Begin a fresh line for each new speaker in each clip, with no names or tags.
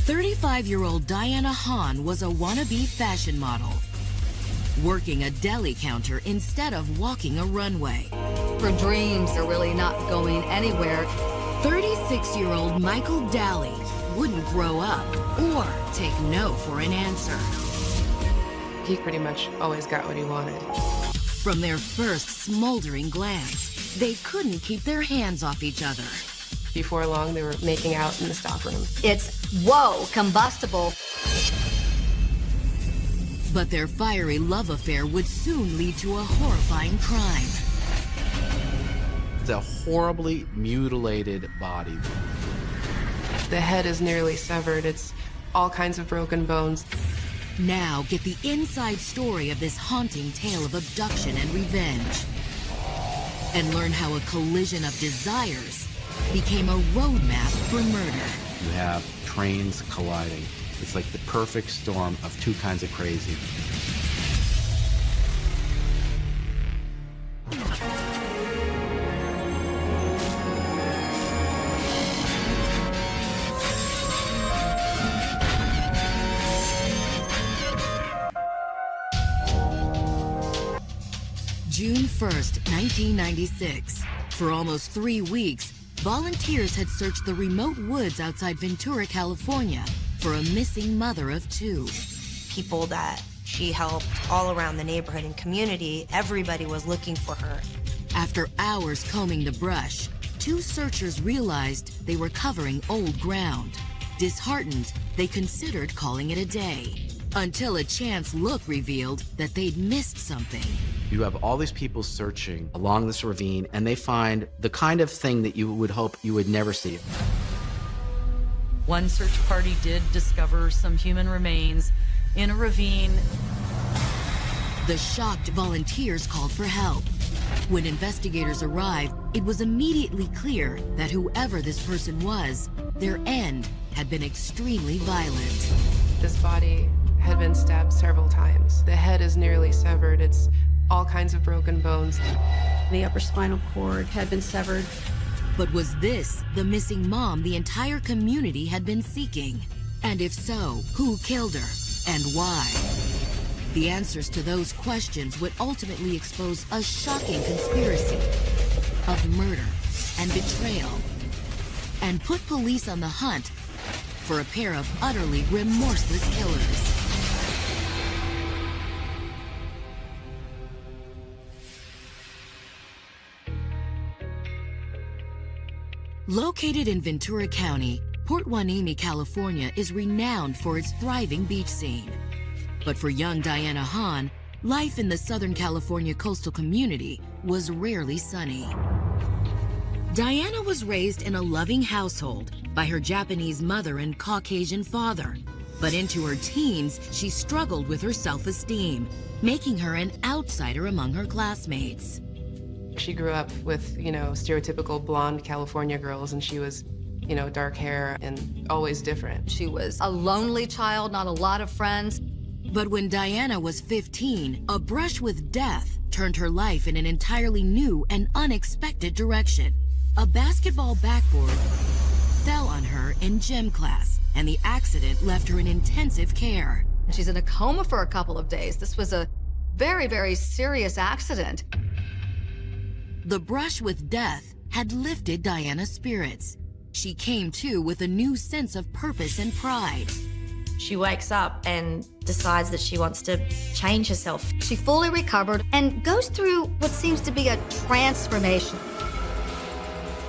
35-year-old Diana Hahn was a wannabe fashion model, working a deli counter instead of walking a runway.
Her dreams are really not going anywhere.
36-year-old Michael Daly wouldn't grow up or take no for an answer.
He pretty much always got what he wanted.
From their first smoldering glance, they couldn't keep their hands off each other.
Before long, they were making out in the stockroom.
It's, whoa, combustible.
But their fiery love affair would soon lead to a horrifying crime.
It's a horribly mutilated body.
The head is nearly severed. It's all kinds of broken bones.
Now get the inside story of this haunting tale of abduction and revenge. And learn how a collision of desires became a roadmap for murder.
You have trains colliding. It's like the perfect storm of two kinds of crazy.
June 1st, 1996. For almost 3 weeks, volunteers had searched the remote woods outside Ventura, California, for a missing mother of 2.
People that she helped all around the neighborhood and community, everybody was looking for her.
After hours combing the brush, 2 searchers realized they were covering old ground. Disheartened, they considered calling it a day, until a chance look revealed that they'd missed something.
You have all these people searching along this ravine, and they find the kind of thing that you would hope you would never see.
One search party did discover some human remains in a ravine.
The shocked volunteers called for help. When investigators arrived, it was immediately clear that whoever this person was, their end had been extremely violent.
This body had been stabbed several times. The head is nearly severed. It's all kinds of broken bones.
The upper spinal cord had been severed.
But was this the missing mom the entire community had been seeking? And if so, who killed her and why? The answers to those questions would ultimately expose a shocking conspiracy of murder and betrayal, and put police on the hunt for a pair of utterly remorseless killers. Located in Ventura County, Port Hueneme, California is renowned for its thriving beach scene. But for young Diana Hahn, life in the Southern California coastal community was rarely sunny. Diana was raised in a loving household by her Japanese mother and Caucasian father. But into her teens, she struggled with her self-esteem, making her an outsider among her classmates.
She grew up with, stereotypical blonde California girls, and she was, dark hair and always different.
She was a lonely child, not a lot of friends.
But when Diana was 15, a brush with death turned her life in an entirely new and unexpected direction. A basketball backboard fell on her in gym class, and the accident left her in intensive care.
She's in a coma for a couple of days. This was a very, very serious accident.
The brush with death had lifted Diana's spirits. She came to with a new sense of purpose and pride.
She wakes up and decides that she wants to change herself.
She fully recovered and goes through what seems to be a transformation.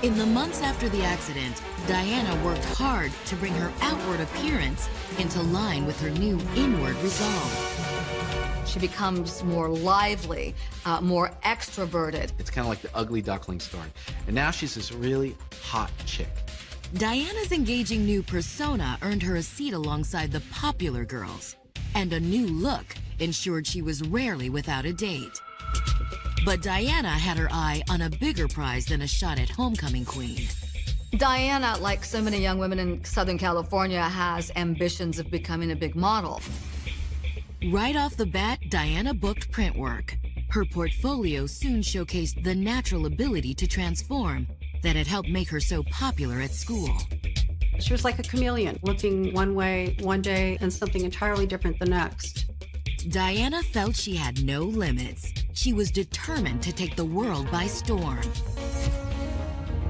In the months after the accident, Diana worked hard to bring her outward appearance into line with her new inward resolve.
She becomes more lively, more extroverted.
It's kind of like the ugly duckling story. And now she's this really hot chick.
Diana's engaging new persona earned her a seat alongside the popular girls, and a new look ensured she was rarely without a date. But Diana had her eye on a bigger prize than a shot at homecoming queen.
Diana, like so many young women in Southern California, has ambitions of becoming a big model.
Right off the bat, Diana booked print work. Her portfolio soon showcased the natural ability to transform that had helped make her so popular at school.
She was like a chameleon, looking one way one day and something entirely different the next.
Diana felt she had no limits. She was determined to take the world by storm.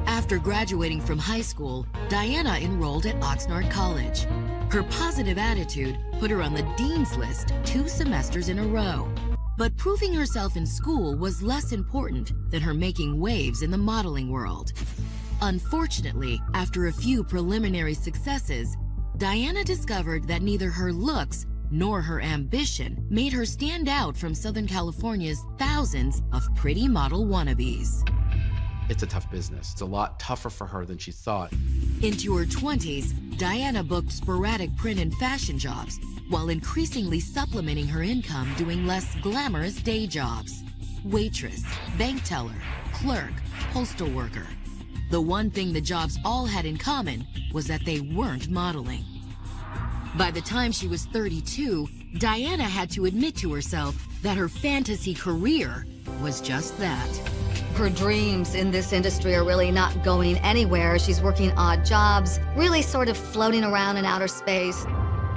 After graduating from high school, Diana enrolled at Oxnard College. Her positive attitude put her on the dean's list 2 semesters in a row. But proving herself in school was less important than her making waves in the modeling world. Unfortunately, after a few preliminary successes, Diana discovered that neither her looks nor her ambition made her stand out from Southern California's thousands of pretty model wannabes.
It's a tough business. It's a lot tougher for her than she thought.
Into her 20s, Diana booked sporadic print and fashion jobs while increasingly supplementing her income doing less glamorous day jobs. Waitress, bank teller, clerk, postal worker. The one thing the jobs all had in common was that they weren't modeling. By the time she was 32, Diana had to admit to herself that her fantasy career was just that.
Her dreams in this industry are really not going anywhere. She's working odd jobs, really sort of floating around in outer space.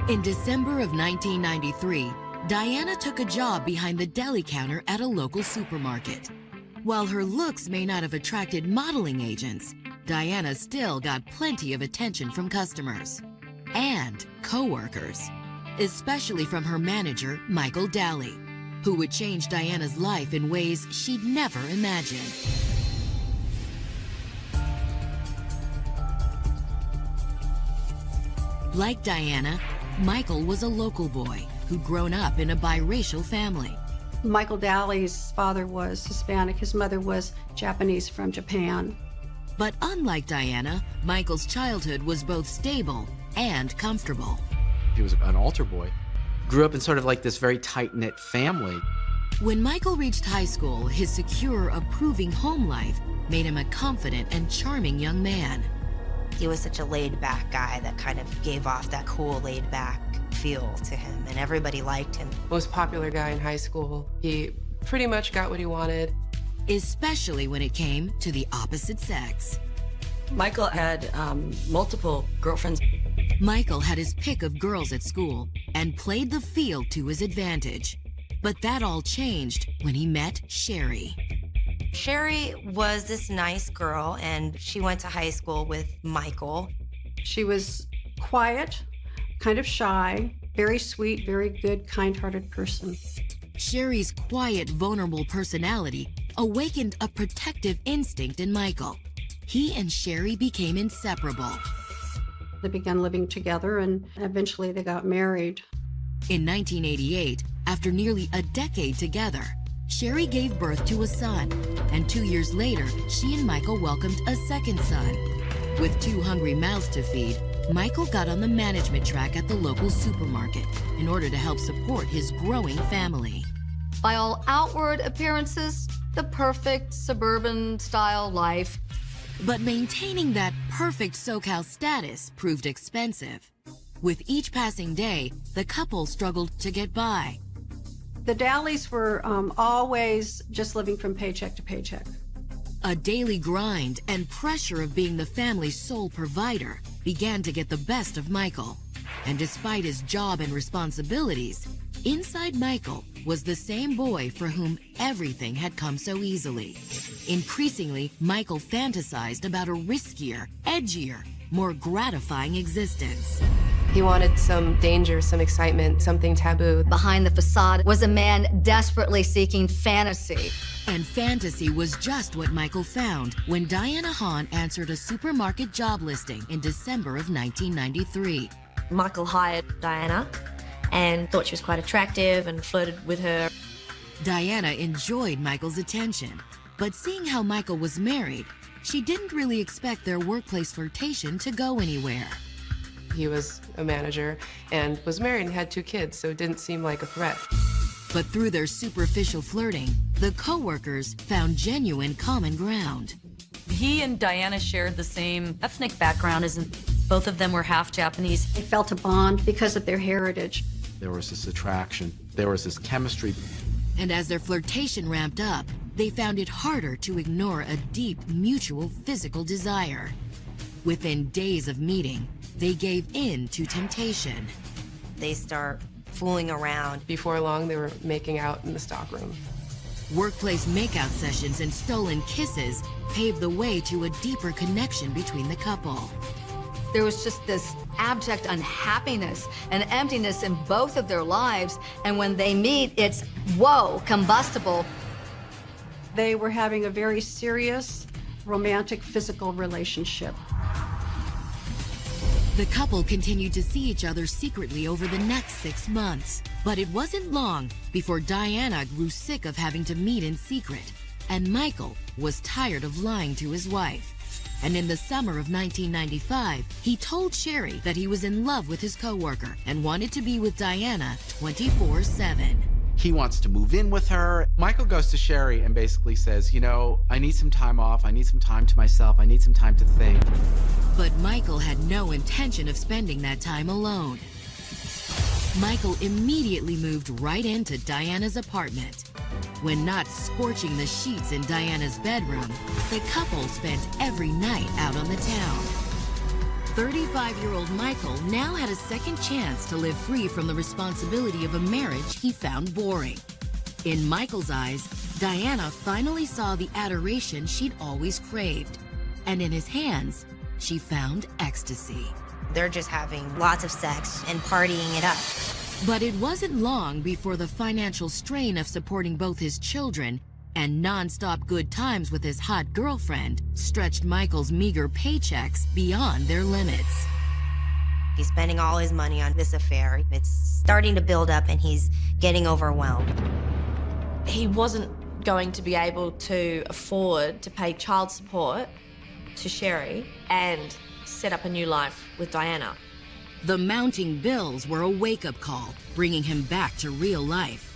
In December of 1993, Diana took a job behind the deli counter at a local supermarket. While her looks may not have attracted modeling agents, Diana still got plenty of attention from customers and co-workers, especially from her manager, Michael Daly, who would change Diana's life in ways she'd never imagined. Like Diana, Michael was a local boy who'd grown up in a biracial family.
Michael Daly's father was Hispanic. His mother was Japanese from Japan.
But unlike Diana, Michael's childhood was both stable and comfortable.
He was an altar boy. Grew up in sort of like this very tight-knit family.
When Michael reached high school, his secure, approving home life made him a confident and charming young man.
He was such a laid-back guy that kind of gave off that cool, laid-back feel to him, and everybody liked him.
Most popular guy in high school. He pretty much got what he wanted.
Especially when it came to the opposite sex.
Michael had multiple girlfriends.
Michael had his pick of girls at school and played the field to his advantage. But that all changed when he met Sherry.
Sherry was this nice girl, and she went to high school with Michael.
She was quiet, kind of shy, very sweet, very good, kind-hearted person.
Sherry's quiet, vulnerable personality awakened a protective instinct in Michael. He and Sherry became inseparable.
They began living together, and eventually they got married.
In 1988, after nearly a decade together, Sherry gave birth to a son, and 2 years later, she and Michael welcomed a second son. With 2 hungry mouths to feed, Michael got on the management track at the local supermarket in order to help support his growing family.
By all outward appearances, the perfect suburban-style life.
But maintaining that perfect SoCal status proved expensive. With each passing day, the couple struggled to get by.
The Dalys were always just living from paycheck to paycheck.
A daily grind and pressure of being the family's sole provider began to get the best of Michael. And despite his job and responsibilities, inside Michael was the same boy for whom everything had come so easily. Increasingly, Michael fantasized about a riskier, edgier, more gratifying existence.
He wanted some danger, some excitement, something taboo.
Behind the facade was a man desperately seeking fantasy.
And fantasy was just what Michael found when Diana Hahn answered a supermarket job listing in December of 1993.
Michael hired Diana and thought she was quite attractive and flirted with her.
Diana enjoyed Michael's attention, but seeing how Michael was married, she didn't really expect their workplace flirtation to go anywhere.
He was a manager and was married and had 2 kids, so it didn't seem like a threat.
But through their superficial flirting, the co-workers found genuine common ground.
He and Diana shared the same ethnic background, as in both of them were half Japanese.
They felt a bond because of their heritage.
There was this attraction. There was this chemistry.
And as their flirtation ramped up, they found it harder to ignore a deep, mutual physical desire. Within days of meeting, they gave in to temptation.
They start fooling around.
Before long, they were making out in the stockroom.
Workplace makeout sessions and stolen kisses paved the way to a deeper connection between the couple.
There was just this abject unhappiness and emptiness in both of their lives, and when they meet, it's, whoa, combustible.
They were having a very serious, romantic, physical relationship.
The couple continued to see each other secretly over the next 6 months. But it wasn't long before Diana grew sick of having to meet in secret, and Michael was tired of lying to his wife. And in the summer of 1995, he told Sherry that he was in love with his coworker and wanted to be with Diana 24/7.
He wants to move in with her. Michael goes to Sherry and basically says, you know, I need some time off. I need some time to myself. I need some time to think.
But Michael had no intention of spending that time alone. Michael immediately moved right into Diana's apartment. When not scorching the sheets in Diana's bedroom, the couple spent every night out on the town. 35-year-old Michael now had a second chance to live free from the responsibility of a marriage he found boring. In Michael's eyes, Diana finally saw the adoration she'd always craved. And in his hands, she found ecstasy.
They're just having lots of sex and partying it up.
But it wasn't long before the financial strain of supporting both his children and non-stop good times with his hot girlfriend stretched Michael's meager paychecks beyond their limits.
He's spending all his money on this affair. It's starting to build up and he's getting overwhelmed.
He wasn't going to be able to afford to pay child support to Sherry and set up a new life with Diana.
The mounting bills were a wake-up call, bringing him back to real life.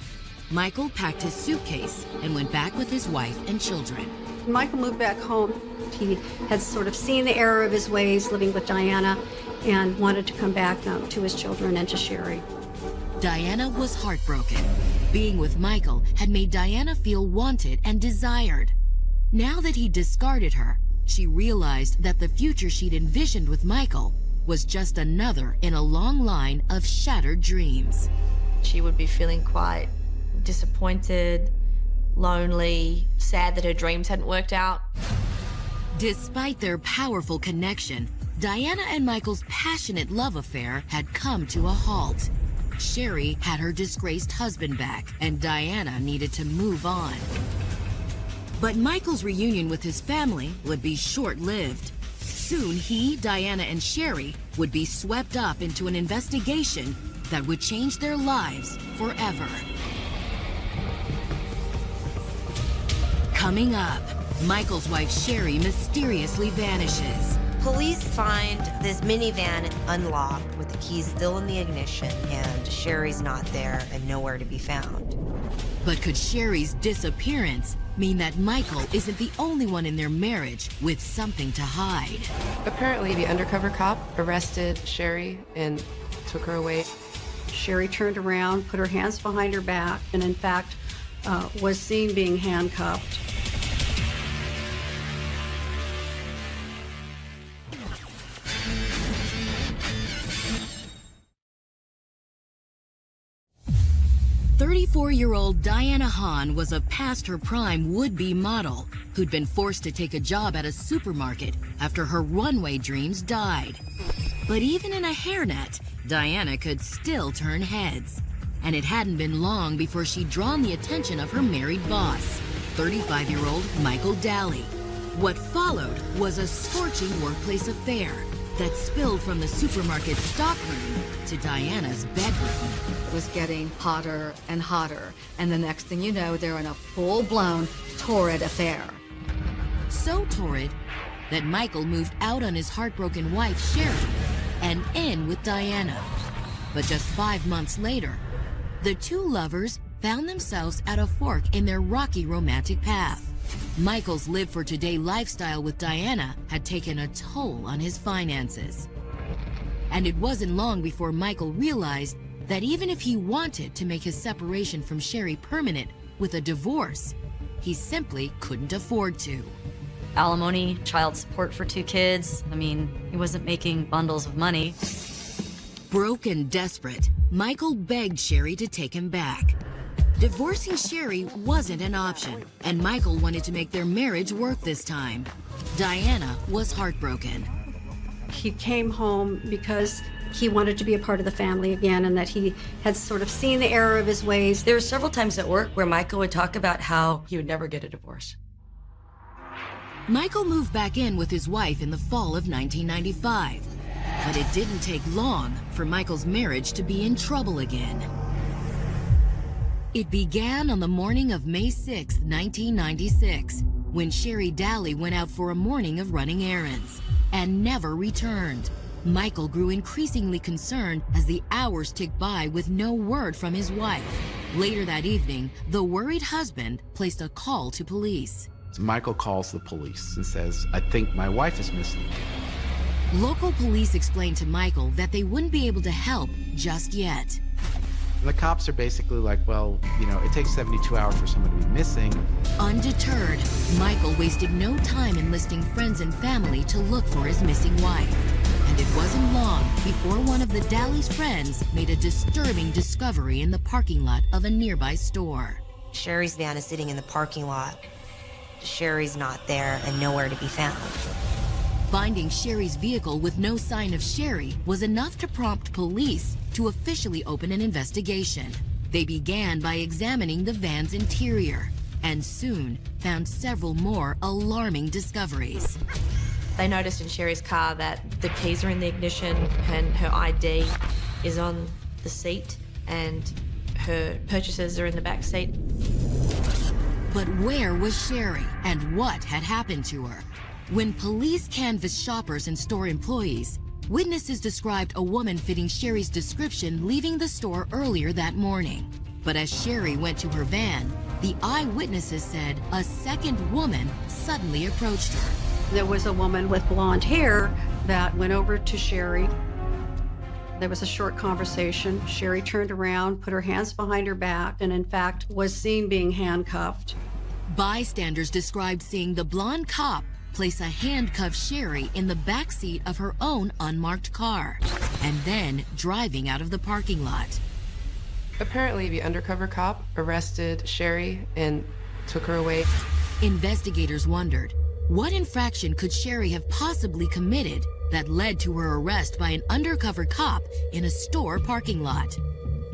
Michael packed his suitcase and went back with his wife and children.
Michael moved back home. He had sort of seen the error of his ways living with Diana and wanted to come back to his children and to Sherry.
Diana was heartbroken. Being with Michael had made Diana feel wanted and desired. Now that he'd discarded her, she realized that the future she'd envisioned with Michael was just another in a long line of shattered dreams.
She would be feeling quite disappointed, lonely, sad that her dreams hadn't worked out.
Despite their powerful connection, Diana and Michael's passionate love affair had come to a halt. Sherry had her disgraced husband back, and Diana needed to move on. But Michael's reunion with his family would be short-lived. Soon he, Diana, and Sherry would be swept up into an investigation that would change their lives forever. Coming up, Michael's wife Sherry mysteriously vanishes.
Police find this minivan unlocked with the keys still in the ignition, and Sherry's not there and nowhere to be found.
But could Sherry's disappearance mean that Michael isn't the only one in their marriage with something to hide?
Apparently, the undercover cop arrested Sherry and took her away.
Sherry turned around, put her hands behind her back, and in fact was seen being handcuffed.
"34-year-old Diana Hahn was a past-her-prime would-be model who'd been forced to take a job at a supermarket after her runway dreams died. But even in a hairnet, Diana could still turn heads. And it hadn't been long before she'd drawn the attention of her married boss, 35-year-old Michael Daly. What followed was a scorching workplace affair that spilled from the supermarket stockroom to Diana's bedroom.
It was getting hotter and hotter, and the next thing you know, they're in a full-blown, torrid affair.
So torrid that Michael moved out on his heartbroken wife, Sherry, and in with Diana. But just 5 months later, the two lovers found themselves at a fork in their rocky romantic path. Michael's live-for-today lifestyle with Diana had taken a toll on his finances. And it wasn't long before Michael realized that even if he wanted to make his separation from Sherry permanent with a divorce, he simply couldn't afford to.
alimony, child support for 2 kids. I mean, he wasn't making bundles of money.
Broke and desperate, Michael begged Sherry to take him back. Divorcing Sherry wasn't an option, and Michael wanted to make their marriage work this time. Diana was heartbroken.
He came home because he wanted to be a part of the family again, and that he had sort of seen the error of his ways.
There were several times at work where Michael would talk about how he would never get a divorce.
Michael moved back in with his wife in the fall of 1995. But it didn't take long for Michael's marriage to be in trouble again. It began on the morning of May 6, 1996, when Sherry Daly went out for a morning of running errands and never returned. Michael grew increasingly concerned as the hours ticked by with no word from his wife. Later that evening, the worried husband placed a call to police.
Michael calls the police and says, "I think my wife is missing."
Local police explained to Michael that they wouldn't be able to help just yet.
And the cops are basically like, well, you know, it takes 72 hours for someone to be missing.
Undeterred, Michael wasted no time enlisting friends and family to look for his missing wife. And it wasn't long before one of the Daly's friends made a disturbing discovery in the parking lot of a nearby store.
Sherry's van is sitting in the parking lot. Sherry's not there and nowhere to be found.
Finding Sherry's vehicle with no sign of Sherry was enough to prompt police to officially open an investigation. They began by examining the van's interior and soon found several more alarming discoveries.
They noticed in Sherry's car that the keys are in the ignition and her ID is on the seat and her purchases are in the back seat.
But where was Sherry and what had happened to her? When police canvassed shoppers and store employees, witnesses described a woman fitting Sherry's description leaving the store earlier that morning. But as Sherry went to her van, the eyewitnesses said a second woman suddenly approached her.
There was a woman with blonde hair that went over to Sherry. There was a short conversation. Sherry turned around, put her hands behind her back, and in fact was seen being handcuffed.
Bystanders described seeing the blonde cop place a handcuffed Sherry in the back seat of her own unmarked car, and then driving out of the parking lot.
Apparently, the undercover cop arrested Sherry and took her away.
Investigators wondered, what infraction could Sherry have possibly committed that led to her arrest by an undercover cop in a store parking lot?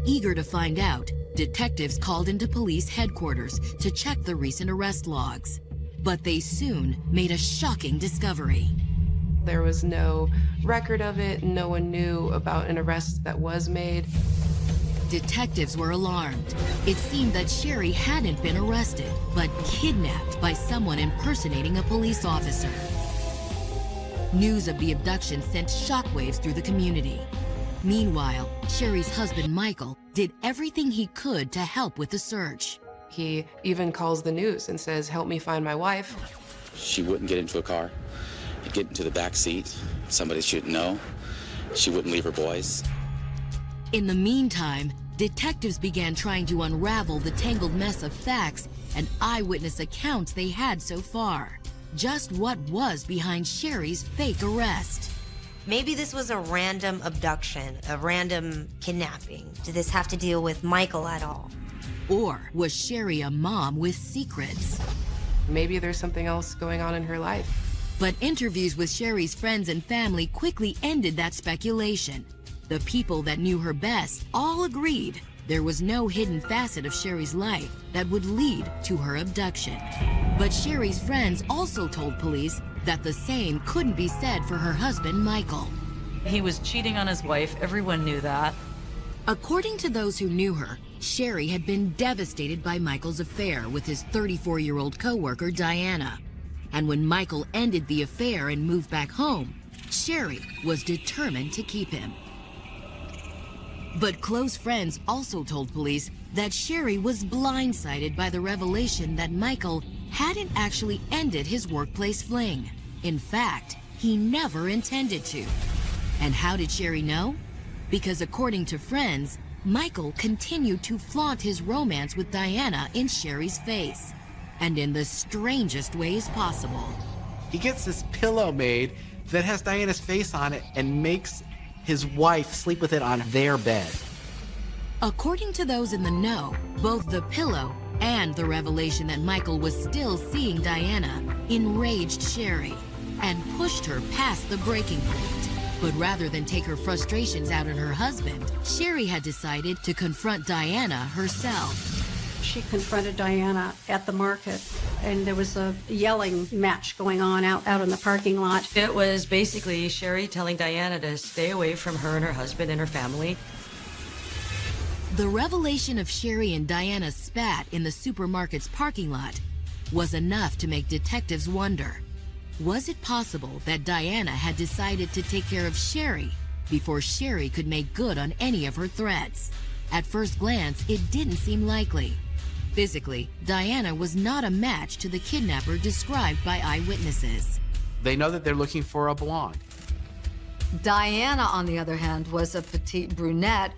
Eager to find out, detectives called into police headquarters to check the recent arrest logs. But they soon made a shocking discovery.
There was no record of it. No one knew about an arrest that was made.
Detectives were alarmed. It seemed that Sherry hadn't been arrested, but kidnapped by someone impersonating a police officer. News of the abduction sent shockwaves through the community. Meanwhile, Sherry's husband, Michael, did everything he could to help with the search.
He even calls the news and says, "Help me find my wife."
She wouldn't get into a car. She'd get into the back seat. Somebody shouldn't know. She wouldn't leave her boys.
In the meantime, detectives began trying to unravel the tangled mess of facts and eyewitness accounts they had so far. Just what was behind Sherry's fake arrest?
Maybe this was a random abduction, a random kidnapping. Did this have to deal with Michael at all?
Or was Sherry a mom with secrets?
Maybe there's something else going on in her life.
But interviews with Sherry's friends and family quickly ended that speculation. The people that knew her best all agreed there was no hidden facet of Sherry's life that would lead to her abduction. But Sherry's friends also told police that the same couldn't be said for her husband, Michael.
He was cheating on his wife. Everyone knew that.
According to those who knew her, Sherry had been devastated by Michael's affair with his 34-year-old coworker, Diana. And when Michael ended the affair and moved back home, Sherry was determined to keep him. But close friends also told police that Sherry was blindsided by the revelation that Michael hadn't actually ended his workplace fling. In fact, he never intended to. And how did Sherry know? Because according to friends, Michael continued to flaunt his romance with Diana in Sherry's face, and in the strangest ways possible.
He gets this pillow made that has Diana's face on it and makes his wife sleep with it on their bed.
According to those in the know, both the pillow and the revelation that Michael was still seeing Diana enraged Sherry and pushed her past the breaking point. But rather than take her frustrations out on her husband, Sherry had decided to confront Diana herself.
She confronted Diana at the market, and there was a yelling match going on out in the parking lot.
It was basically Sherry telling Diana to stay away from her and her husband and her family.
The revelation of Sherry and Diana's spat in the supermarket's parking lot was enough to make detectives wonder. Was it possible that Diana had decided to take care of Sherry before Sherry could make good on any of her threats? At first glance, it didn't seem likely. Physically, Diana was not a match to the kidnapper described by eyewitnesses.
They know that they're looking for a blonde.
Diana, on the other hand, was a petite brunette.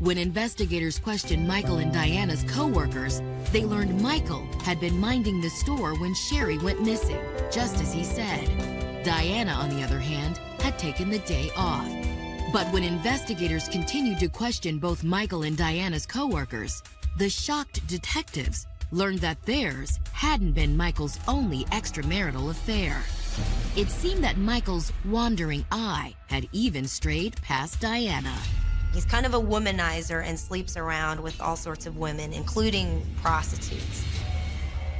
When investigators questioned Michael and Diana's co-workers, they learned Michael had been minding the store when Sherry went missing, just as he said. Diana, on the other hand, had taken the day off. But when investigators continued to question both Michael and Diana's co-workers, the shocked detectives learned that theirs hadn't been Michael's only extramarital affair. It seemed that Michael's wandering eye had even strayed past Diana.
He's kind of a womanizer and sleeps around with all sorts of women, including prostitutes.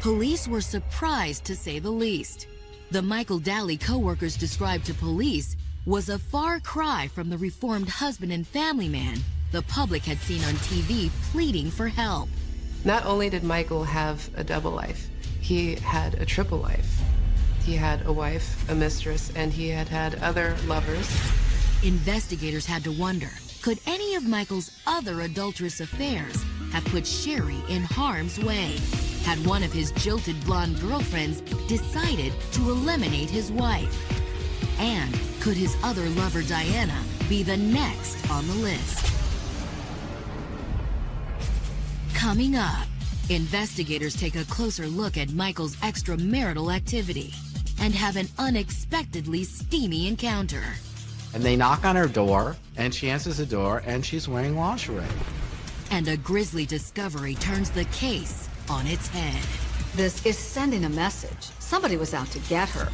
Police were surprised, to say the least. The Michael Daly co-workers described to police was a far cry from the reformed husband and family man the public had seen on TV pleading for help.
Not only did Michael have a double life, he had a triple life. He had a wife, a mistress, and he had had other lovers.
Investigators had to wonder, could any of Michael's other adulterous affairs have put Sherry in harm's way? Had one of his jilted blonde girlfriends decided to eliminate his wife? And could his other lover, Diana, be the next on the list? Coming up, investigators take a closer look at Michael's extramarital activity and have an unexpectedly steamy encounter.
And they knock on her door, and she answers the door, and she's wearing lingerie.
And a grisly discovery turns the case on its head.
This is sending a message. Somebody was out to get her.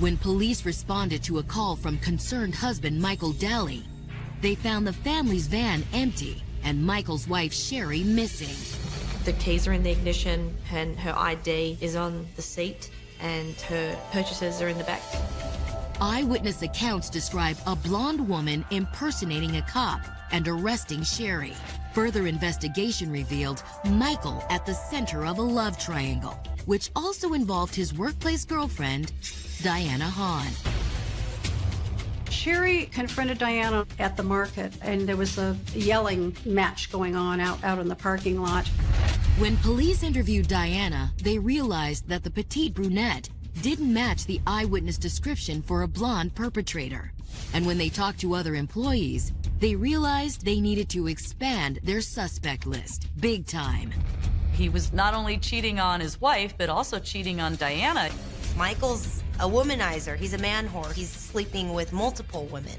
When police responded to a call from concerned husband Michael Daly, they found the family's van empty and Michael's wife Sherry missing.
The keys are in the ignition and her ID is on the seat and her purchases are in the back.
Eyewitness accounts describe a blonde woman impersonating a cop and arresting Sherry. Further investigation revealed Michael at the center of a love triangle, which also involved his workplace girlfriend, Diana Hahn.
Sherry confronted Diana at the market, and there was a yelling match going on out in the parking lot.
When police interviewed Diana, they realized that the petite brunette didn't match the eyewitness description for a blonde perpetrator. And when they talked to other employees, they realized they needed to expand their suspect list big time.
He was not only cheating on his wife, but also cheating on Diana.
Michael's a womanizer. He's a man whore. He's sleeping with multiple women.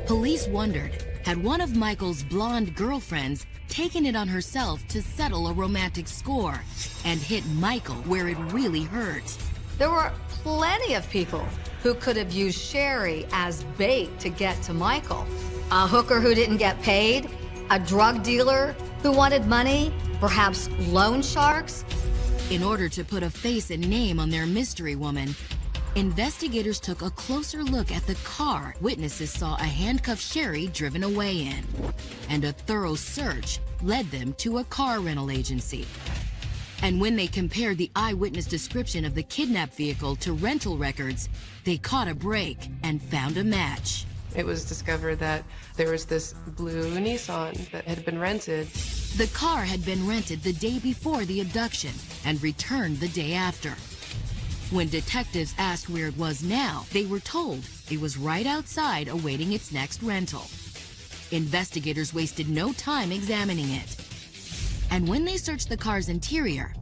Police wondered, had one of Michael's blonde girlfriends taken it on herself to settle a romantic score and hit Michael where it really hurt?
There were plenty of people who could have used Sherry as bait to get to Michael. A hooker who didn't get paid, a drug dealer who wanted money, perhaps loan sharks.
In order to put a face and name on their mystery woman, investigators took a closer look at the car witnesses saw a handcuffed Sherry driven away in, and a thorough search led them to a car rental agency. And when they compared the eyewitness description of the kidnapped vehicle to rental records, they caught a break and found a match.
It was discovered that there was this blue Nissan that had been rented.
The car had been rented the day before the abduction and returned the day after. When detectives asked where it was now, they were told it was right outside awaiting its next rental. Investigators wasted no time examining it. And when they searched the car's interior,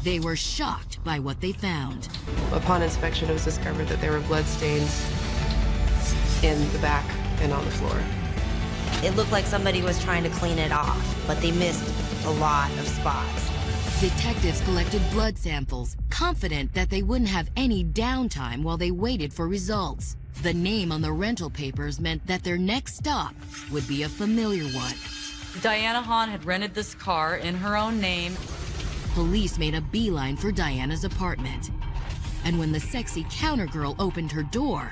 they were shocked by what they found.
Upon inspection, it was discovered that there were blood stains in the back and on the floor.
It looked like somebody was trying to clean it off, but they missed a lot of spots.
Detectives collected blood samples, confident that they wouldn't have any downtime while they waited for results. The name on the rental papers meant that their next stop would be a familiar one.
Diana Hahn had rented this car in her own name.
Police made a beeline for Diana's apartment. And when the sexy counter girl opened her door,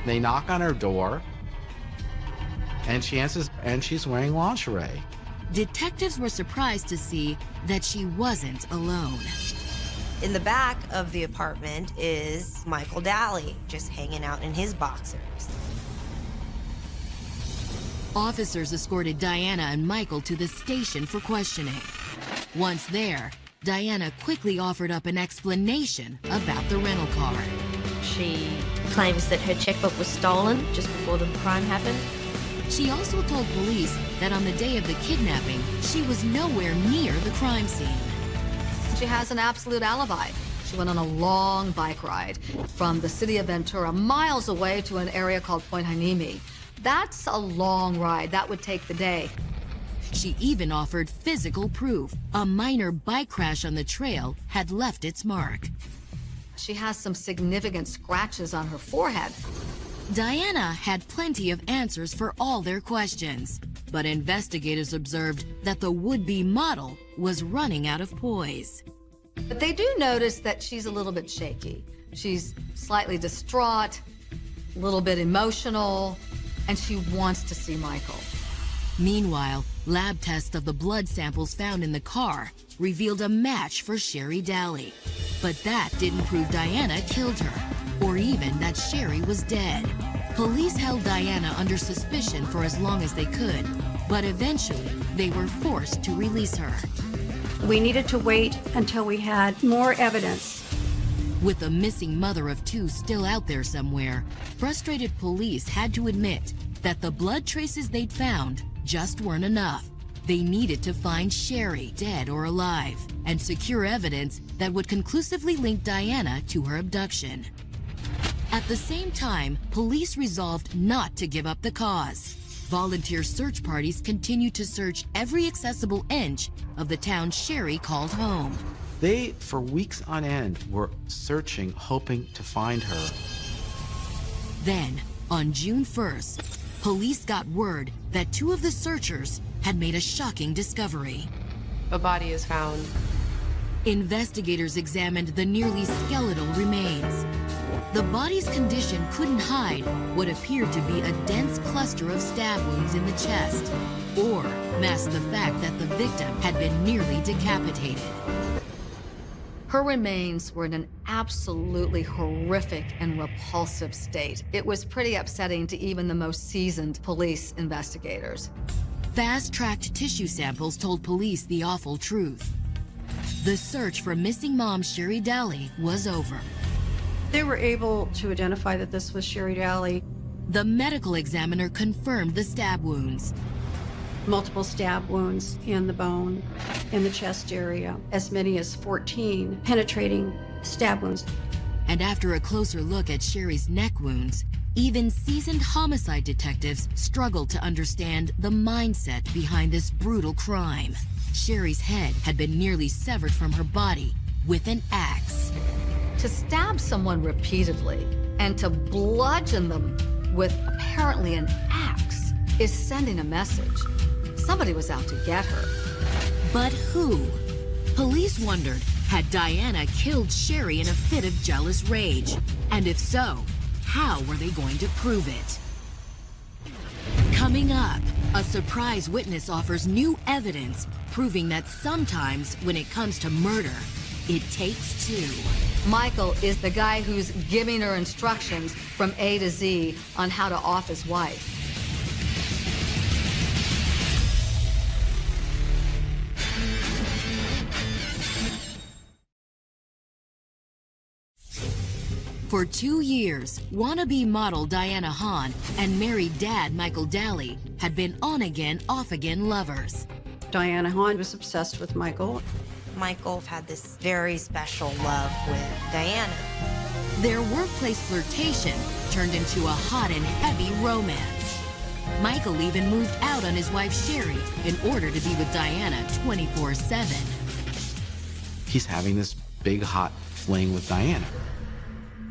They knock on her door, and she answers, and she's wearing lingerie.
detectives were surprised to see that she wasn't alone.
In the back of the apartment is Michael Daly, just hanging out in his boxers.
Officers escorted Diana and Michael to the station for questioning. Once there, Diana quickly offered up an explanation about the rental car.
She claims that her checkbook was stolen just before the crime happened.
She also told police that on the day of the kidnapping, she was nowhere near the crime scene.
She has an absolute alibi. She went on a long bike ride from the city of Ventura, miles away, to an area called Point Hanimi. That's a long ride. That would take the day.
She even offered physical proof. A minor bike crash on the trail had left its mark.
She has some significant scratches on her forehead.
Diana had plenty of answers for all their questions, but investigators observed that the would-be model was running out of poise.
But they do notice that she's a little bit shaky. She's slightly distraught, a little bit emotional, and she wants to see Michael.
Meanwhile, lab tests of the blood samples found in the car revealed a match for Sherry Daly. But that didn't prove Diana killed her, or even that Sherry was dead. Police held Diana under suspicion for as long as they could, but eventually they were forced to release her.
We needed to wait until we had more evidence.
With the missing mother of two still out there somewhere, frustrated police had to admit that the blood traces they'd found just weren't enough. They needed to find Sherry, dead or alive, and secure evidence that would conclusively link Diana to her abduction. At the same time, police resolved not to give up the cause. Volunteer search parties continued to search every accessible inch of the town Sherry called home.
They, for weeks on end, were searching, hoping to find her.
Then, on June 1st, police got word that two of the searchers had made a shocking discovery.
A body is found.
Investigators examined the nearly skeletal remains. The body's condition couldn't hide what appeared to be a dense cluster of stab wounds in the chest, or mask the fact that the victim had been nearly decapitated.
Her remains were in an absolutely horrific and repulsive state. It was pretty upsetting to even the most seasoned police investigators.
Fast-tracked tissue samples told police the awful truth. The search for missing mom Sherry Daly was over.
They were able to identify that this was Sherry Daly.
The medical examiner confirmed the stab wounds.
Multiple stab wounds in the bone, in the chest area, as many as 14 penetrating stab wounds.
And after a closer look at Sherry's neck wounds, even seasoned homicide detectives struggled to understand the mindset behind this brutal crime. Sherry's head had been nearly severed from her body with an axe.
To stab someone repeatedly and to bludgeon them with apparently an axe is sending a message. Somebody was out to get her.
But who? Police wondered, had Diana killed Sherry in a fit of jealous rage? And if so, how were they going to prove it? Coming up, a surprise witness offers new evidence proving that sometimes when it comes to murder, it takes two.
Michael is the guy who's giving her instructions from A to Z on how to off his wife.
For 2 years, wannabe model Diana Hahn and married dad Michael Daly had been on-again, off-again lovers.
Diana Hahn was obsessed with Michael.
Michael had this very special love with Diana.
Their workplace flirtation turned into a hot and heavy romance. Michael even moved out on his wife Sherry in order to be with Diana 24/7.
He's having this big hot fling with Diana.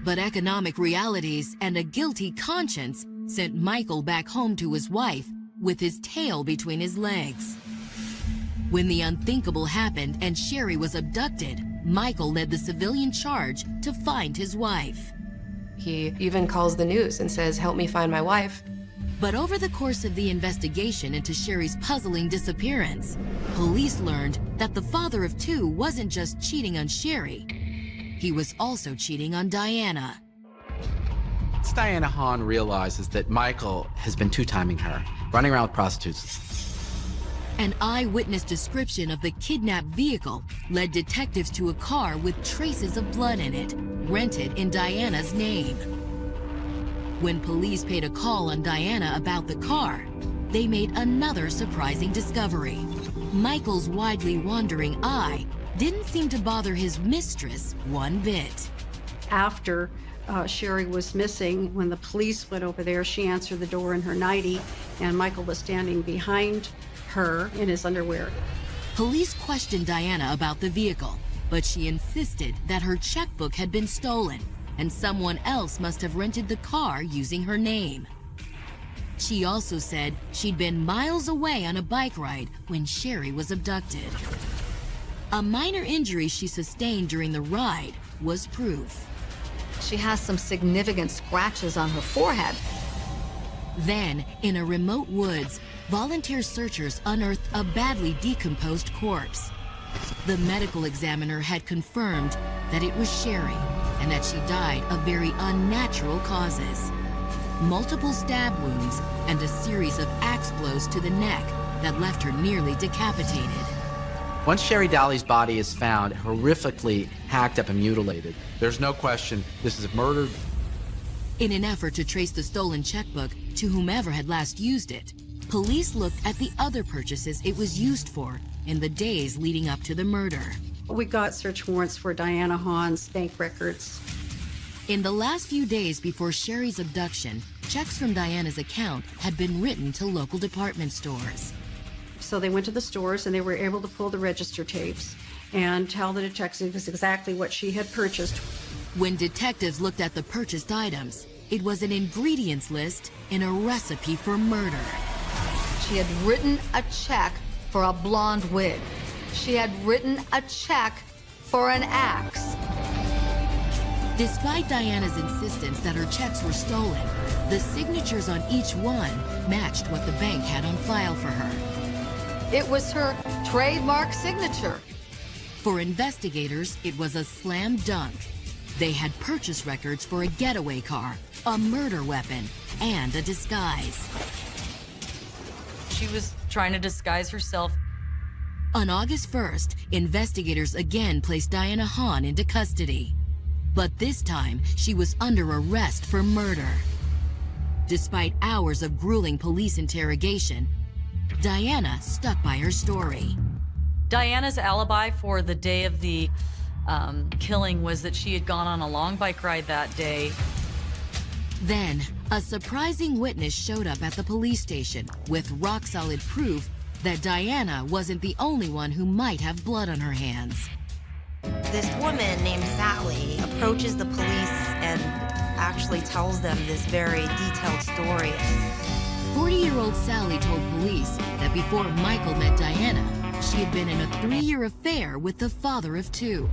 But economic realities and a guilty conscience sent Michael back home to his wife with his tail between his legs. When the unthinkable happened and Sherry was abducted, Michael led the civilian charge to find his wife.
He even calls the news and says, "Help me find my wife."
But over the course of the investigation into Sherry's puzzling disappearance, police learned that the father of two wasn't just cheating on Sherry, he was also cheating on Diana.
Once Diana Hahn realizes that Michael has been two-timing her, running around with prostitutes.
An eyewitness description of the kidnapped vehicle led detectives to a car with traces of blood in it, rented in Diana's name. When police paid a call on Diana about the car, they made another surprising discovery. Michael's widely wandering eye didn't seem to bother his mistress one bit.
After Sherry was missing, when the police went over there, she answered the door in her nightie, and Michael was standing behind her in his underwear.
Police questioned Diana about the vehicle, but she insisted that her checkbook had been stolen and someone else must have rented the car using her name. She also said she'd been miles away on a bike ride when Sherry was abducted. A minor injury she sustained during the ride was proof.
She has some significant scratches on her forehead.
Then, in a remote woods, volunteer searchers unearthed a badly decomposed corpse. The medical examiner had confirmed that it was Sherry and that she died of very unnatural causes. Multiple stab wounds and a series of axe blows to the neck that left her nearly decapitated.
Once Sherry Daly's body is found, horrifically hacked up and mutilated, there's no question this is murder.
In an effort to trace the stolen checkbook to whomever had last used it, police looked at the other purchases it was used for in the days leading up to the murder.
We got search warrants for Diana Hahn's bank records.
In the last few days before Sherry's abduction, checks from Diana's account had been written to local department stores.
So they went to the stores and they were able to pull the register tapes and tell the detectives exactly what she had purchased.
When detectives looked at the purchased items, it was an ingredients list in a recipe for murder.
She had written a check for a blonde wig. She had written a check for an axe.
Despite Diana's insistence that her checks were stolen, the signatures on each one matched what the bank had on file for her.
It was her trademark signature.
For investigators, it was a slam dunk. They had purchase records for a getaway car, a murder weapon, and a disguise.
She was trying to disguise herself.
On August 1st, investigators again placed Diana Hahn into custody. But this time, she was under arrest for murder. Despite hours of grueling police interrogation, Diana stuck by her story.
Diana's alibi for the day of the killing was that she had gone on a long bike ride that day.
Then, a surprising witness showed up at the police station with rock-solid proof that Diana wasn't the only one who might have blood on her hands.
This woman named Sally approaches the police and actually tells them this very detailed story.
40-year-old Sally told police that before Michael met Diana, she had been in a 3-year affair with the father of two.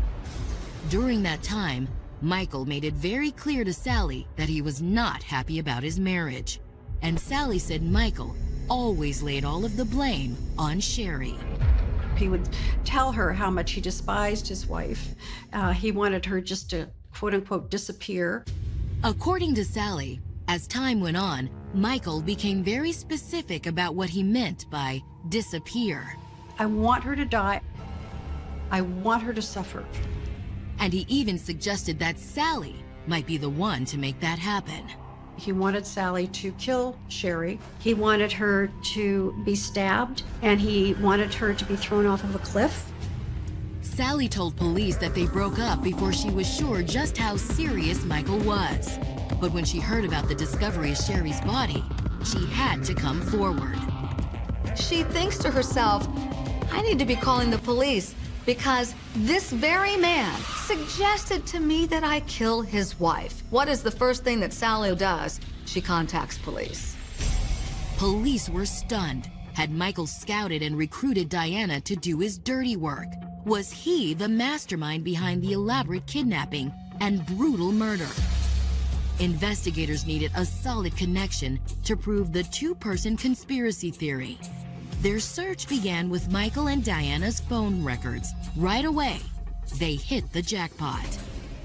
During that time, Michael made it very clear to Sally that he was not happy about his marriage. And Sally said Michael always laid all of the blame on Sherry.
He would tell her how much he despised his wife. He wanted her just to, quote-unquote, disappear.
According to Sally, as time went on, Michael became very specific about what he meant by disappear.
I want her to die. I want her to suffer.
And he even suggested that Sally might be the one to make that happen.
He wanted Sally to kill Sherry. He wanted her to be stabbed, and he wanted her to be thrown off of a cliff.
Sally told police that they broke up before she was sure just how serious Michael was. But when she heard about the discovery of Sherry's body, she had to come forward.
She thinks to herself, I need to be calling the police because this very man suggested to me that I kill his wife. What is the first thing that Sally does? She contacts police.
Police were stunned. Had Michael scouted and recruited Diana to do his dirty work? Was he the mastermind behind the elaborate kidnapping and brutal murder? Investigators needed a solid connection to prove the two-person conspiracy theory. Their search began with Michael and Diana's phone records. Right away, they hit the jackpot.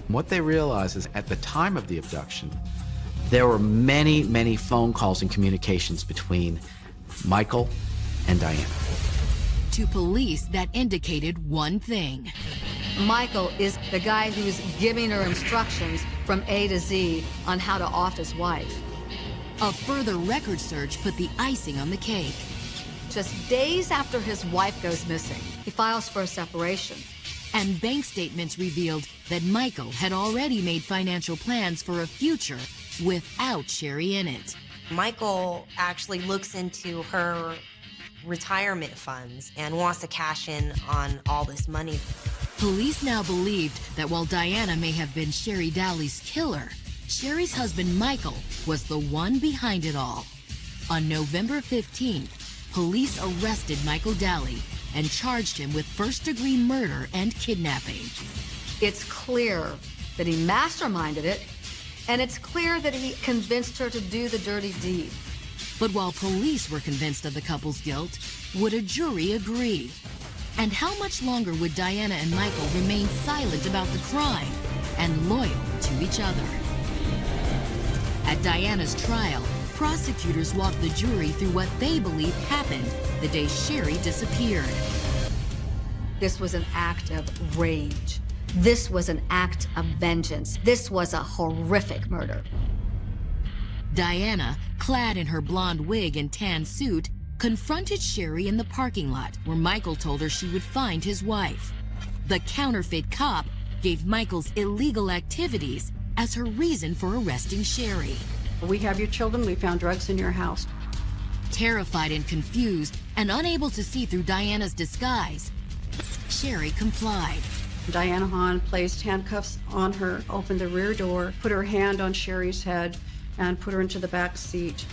What they realized is at the time of the abduction, there were many, many phone calls and communications between Michael and Diana.
To police, that indicated one thing.
Michael is the guy who's giving her instructions from A to Z on how to off his wife.
A further record search put the icing on the cake.
Just days after his wife goes missing, he files for a separation.
And bank statements revealed that Michael had already made financial plans for a future without Sherry in it.
Michael actually looks into her retirement funds and wants to cash in on all this money.
Police now believed that while Diana may have been Sherry Dowley's killer, Sherry's husband Michael was the one behind it all. On November 15th, police arrested Michael Dowley and charged him with first-degree murder and kidnapping.
It's clear that he masterminded it, and it's clear that he convinced her to do the dirty deed.
But while police were convinced of the couple's guilt, would a jury agree? And how much longer would Diana and Michael remain silent about the crime and loyal to each other? At Diana's trial, prosecutors walked the jury through what they believe happened the day Sherry disappeared.
This was an act of rage. This was an act of vengeance. This was a horrific murder.
Diana, clad in her blonde wig and tan suit, confronted Sherry in the parking lot where Michael told her she would find his wife. The counterfeit cop gave Michael's illegal activities as her reason for arresting Sherry.
We have your children. We found drugs in your house.
Terrified and confused and unable to see through Diana's disguise, Sherry complied.
Diana Hahn placed handcuffs on her, opened the rear door, put her hand on Sherry's head, and put her into the back seat.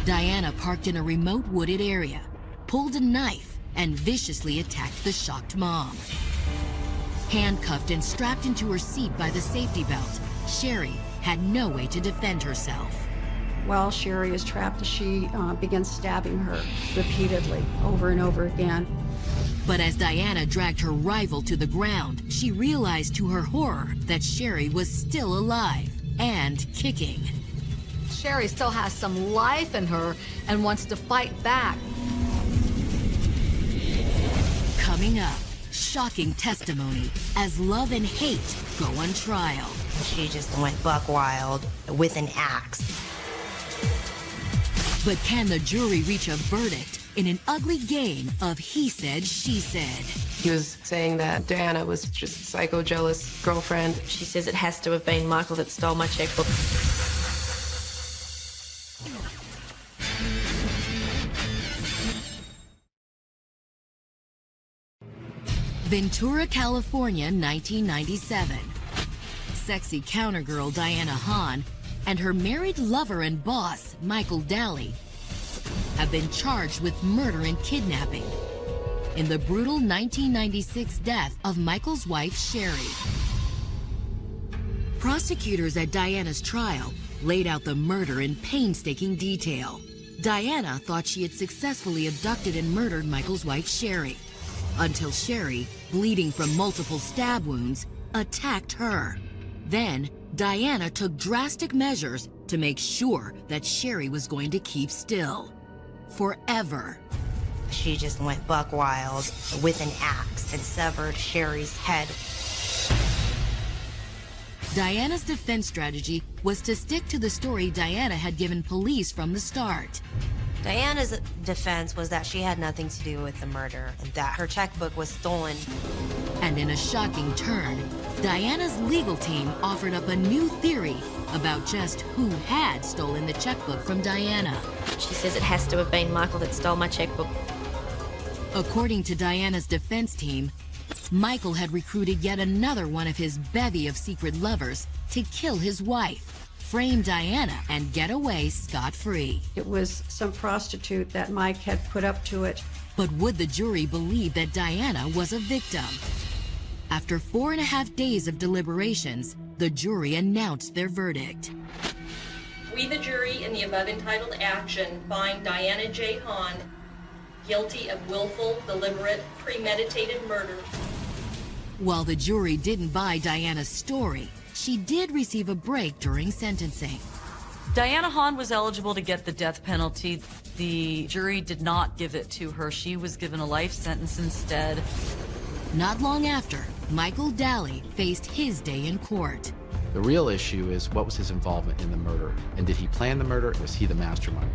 Diana parked in a remote wooded area, pulled a knife, and viciously attacked the shocked mom. Handcuffed and strapped into her seat by the safety belt, Sherry had no way to defend herself.
While Sherry is trapped, she begins stabbing her repeatedly, over and over again.
But as Diana dragged her rival to the ground, she realized to her horror that Sherry was still alive and kicking.
Sherry still has some life in her and wants to fight back.
Coming up, shocking testimony as love and hate go on trial.
She just went buck wild with an axe.
But can the jury reach a verdict in an ugly game of he said, she said?
He was saying that Diana was just a psycho-jealous girlfriend.
She says it has to have been Michael that stole my checkbook.
Ventura, California, 1997. Sexy countergirl Diana Hahn and her married lover and boss, Michael Dowley, have been charged with murder and kidnapping in the brutal 1996 death of Michael's wife, Sherry. Prosecutors at Diana's trial laid out the murder in painstaking detail. Diana thought she had successfully abducted and murdered Michael's wife, Sherry, until Sherry, bleeding from multiple stab wounds, attacked her. Then, Diana took drastic measures to make sure that Sherry was going to keep still. Forever.
She just went buck wild with an axe and severed Sherry's head.
Diana's defense strategy was to stick to the story Diana had given police from the start.
Diana's defense was that she had nothing to do with the murder and that her checkbook was stolen.
And in a shocking turn, Diana's legal team offered up a new theory about just who had stolen the checkbook from Diana.
She says it has to have been Michael that stole my checkbook.
According to Diana's defense team, Michael had recruited yet another one of his bevy of secret lovers to kill his wife, frame Diana, and get away scot-free.
It was some prostitute that Mike had put up to it.
But would the jury believe that Diana was a victim? After 4.5 days of deliberations, the jury announced their verdict.
We, the jury, in the above entitled action, find Diana J. Hahn guilty of willful, deliberate, premeditated murder.
While the jury didn't buy Diana's story, she did receive a break during sentencing.
Diana Hahn was eligible to get the death penalty. The jury did not give it to her. She was given a life sentence instead.
Not long after, Michael Daly faced his day in court.
The real issue is what was his involvement in the murder, and did he plan the murder, or was he the mastermind?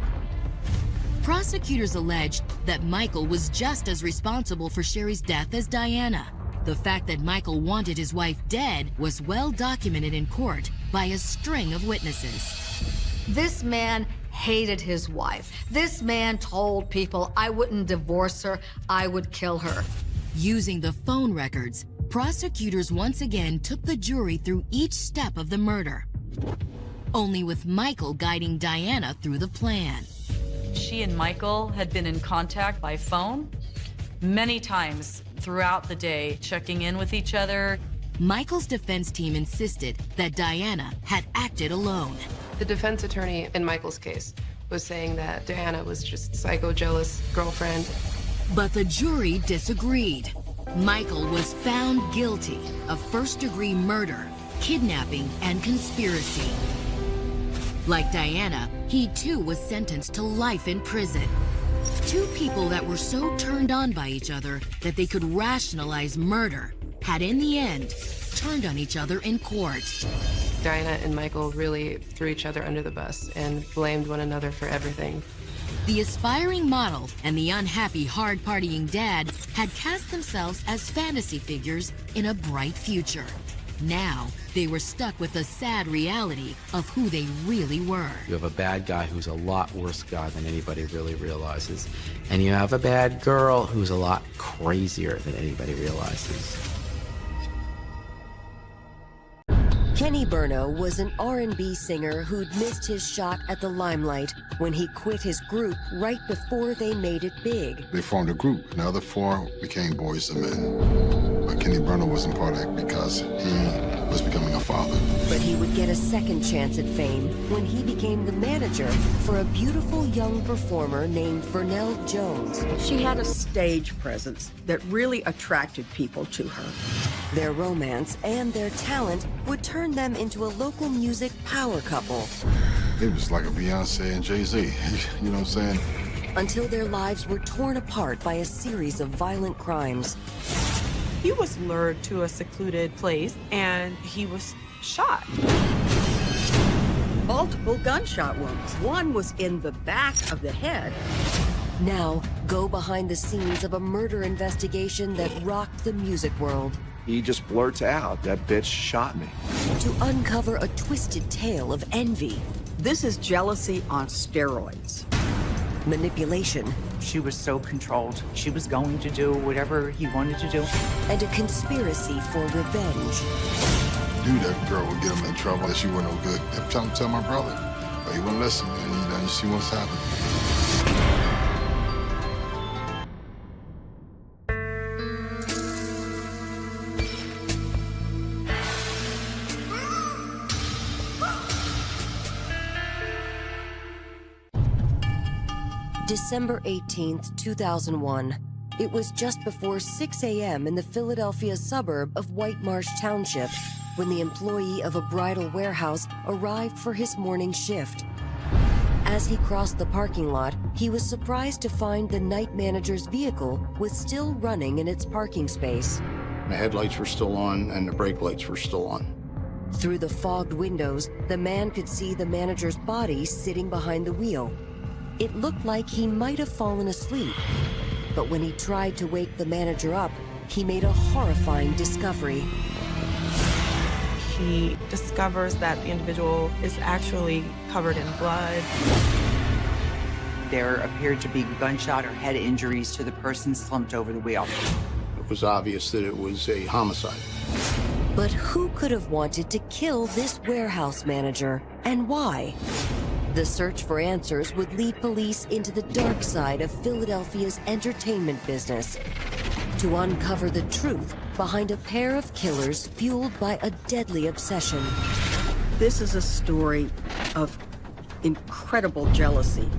Prosecutors alleged that Michael was just as responsible for Sherry's death as Diana. The fact that Michael wanted his wife dead was well documented in court by a string of witnesses.
This man hated his wife. This man told people, I wouldn't divorce her, I would kill her.
Using the phone records, prosecutors once again took the jury through each step of the murder, only with Michael guiding Diana through the plan.
She and Michael had been in contact by phone many times throughout the day, checking in with each other.
Michael's defense team insisted that Diana had acted alone.
The defense attorney in Michael's case was saying that Diana was just psycho-jealous girlfriend.
But the jury disagreed. Michael was found guilty of first-degree murder, kidnapping, and conspiracy. Like Diana, he too was sentenced to life in prison. Two people that were so turned on by each other that they could rationalize murder had in the end turned on each other in court.
Diana and Michael really threw each other under the bus and blamed one another for everything.
The aspiring model and the unhappy hard-partying dad had cast themselves as fantasy figures in a bright future. Now, they were stuck with the sad reality of who they really were.
You have a bad guy who's a lot worse guy than anybody really realizes. And you have a bad girl who's a lot crazier than anybody realizes.
Kenny Burno was an R&B singer who'd missed his shot at the limelight when he quit his group right before they made it big.
They formed a group, and the other four became Boys II Men. But Kenny Burno wasn't part of it because he was becoming a father.
But he would get a second chance at fame when he became the manager for a beautiful young performer named Vernell Jones.
She had a stage presence that really attracted people to her.
Their romance and their talent would turn them into a local music power couple.
It was like a Beyonce and Jay-Z, you know what I'm saying?
Until their lives were torn apart by a series of violent crimes.
He was lured to a secluded place and he was shot.
Multiple gunshot wounds. One was in the back of the head.
Now, go behind the scenes of a murder investigation that rocked the music world.
He just blurts out, "That bitch shot me."
To uncover a twisted tale of envy.
This is jealousy on steroids.
Manipulation.
She was so controlled. She was going to do whatever he wanted to do.
And a conspiracy for revenge.
Knew that girl would get him in trouble, that she wasn't no good. Kept telling him, tell my brother. But he wouldn't listen, man. You see what's happening.
December 18th, 2001. It was just before 6 a.m. in the Philadelphia suburb of White Marsh Township when the employee of a bridal warehouse arrived for his morning shift. As he crossed the parking lot, he was surprised to find the night manager's vehicle was still running in its parking space.
The headlights were still on and the brake lights were still on.
Through the fogged windows, the man could see the manager's body sitting behind the wheel. It looked like he might have fallen asleep. But when he tried to wake the manager up, he made a horrifying discovery.
He discovers that the individual is actually covered in blood.
There appeared to be gunshot or head injuries to the person slumped over the wheel.
It was obvious that it was a homicide.
But who could have wanted to kill this warehouse manager, and why? The search for answers would lead police into the dark side of Philadelphia's entertainment business, to uncover the truth behind a pair of killers fueled by a deadly obsession.
This is a story of incredible jealousy.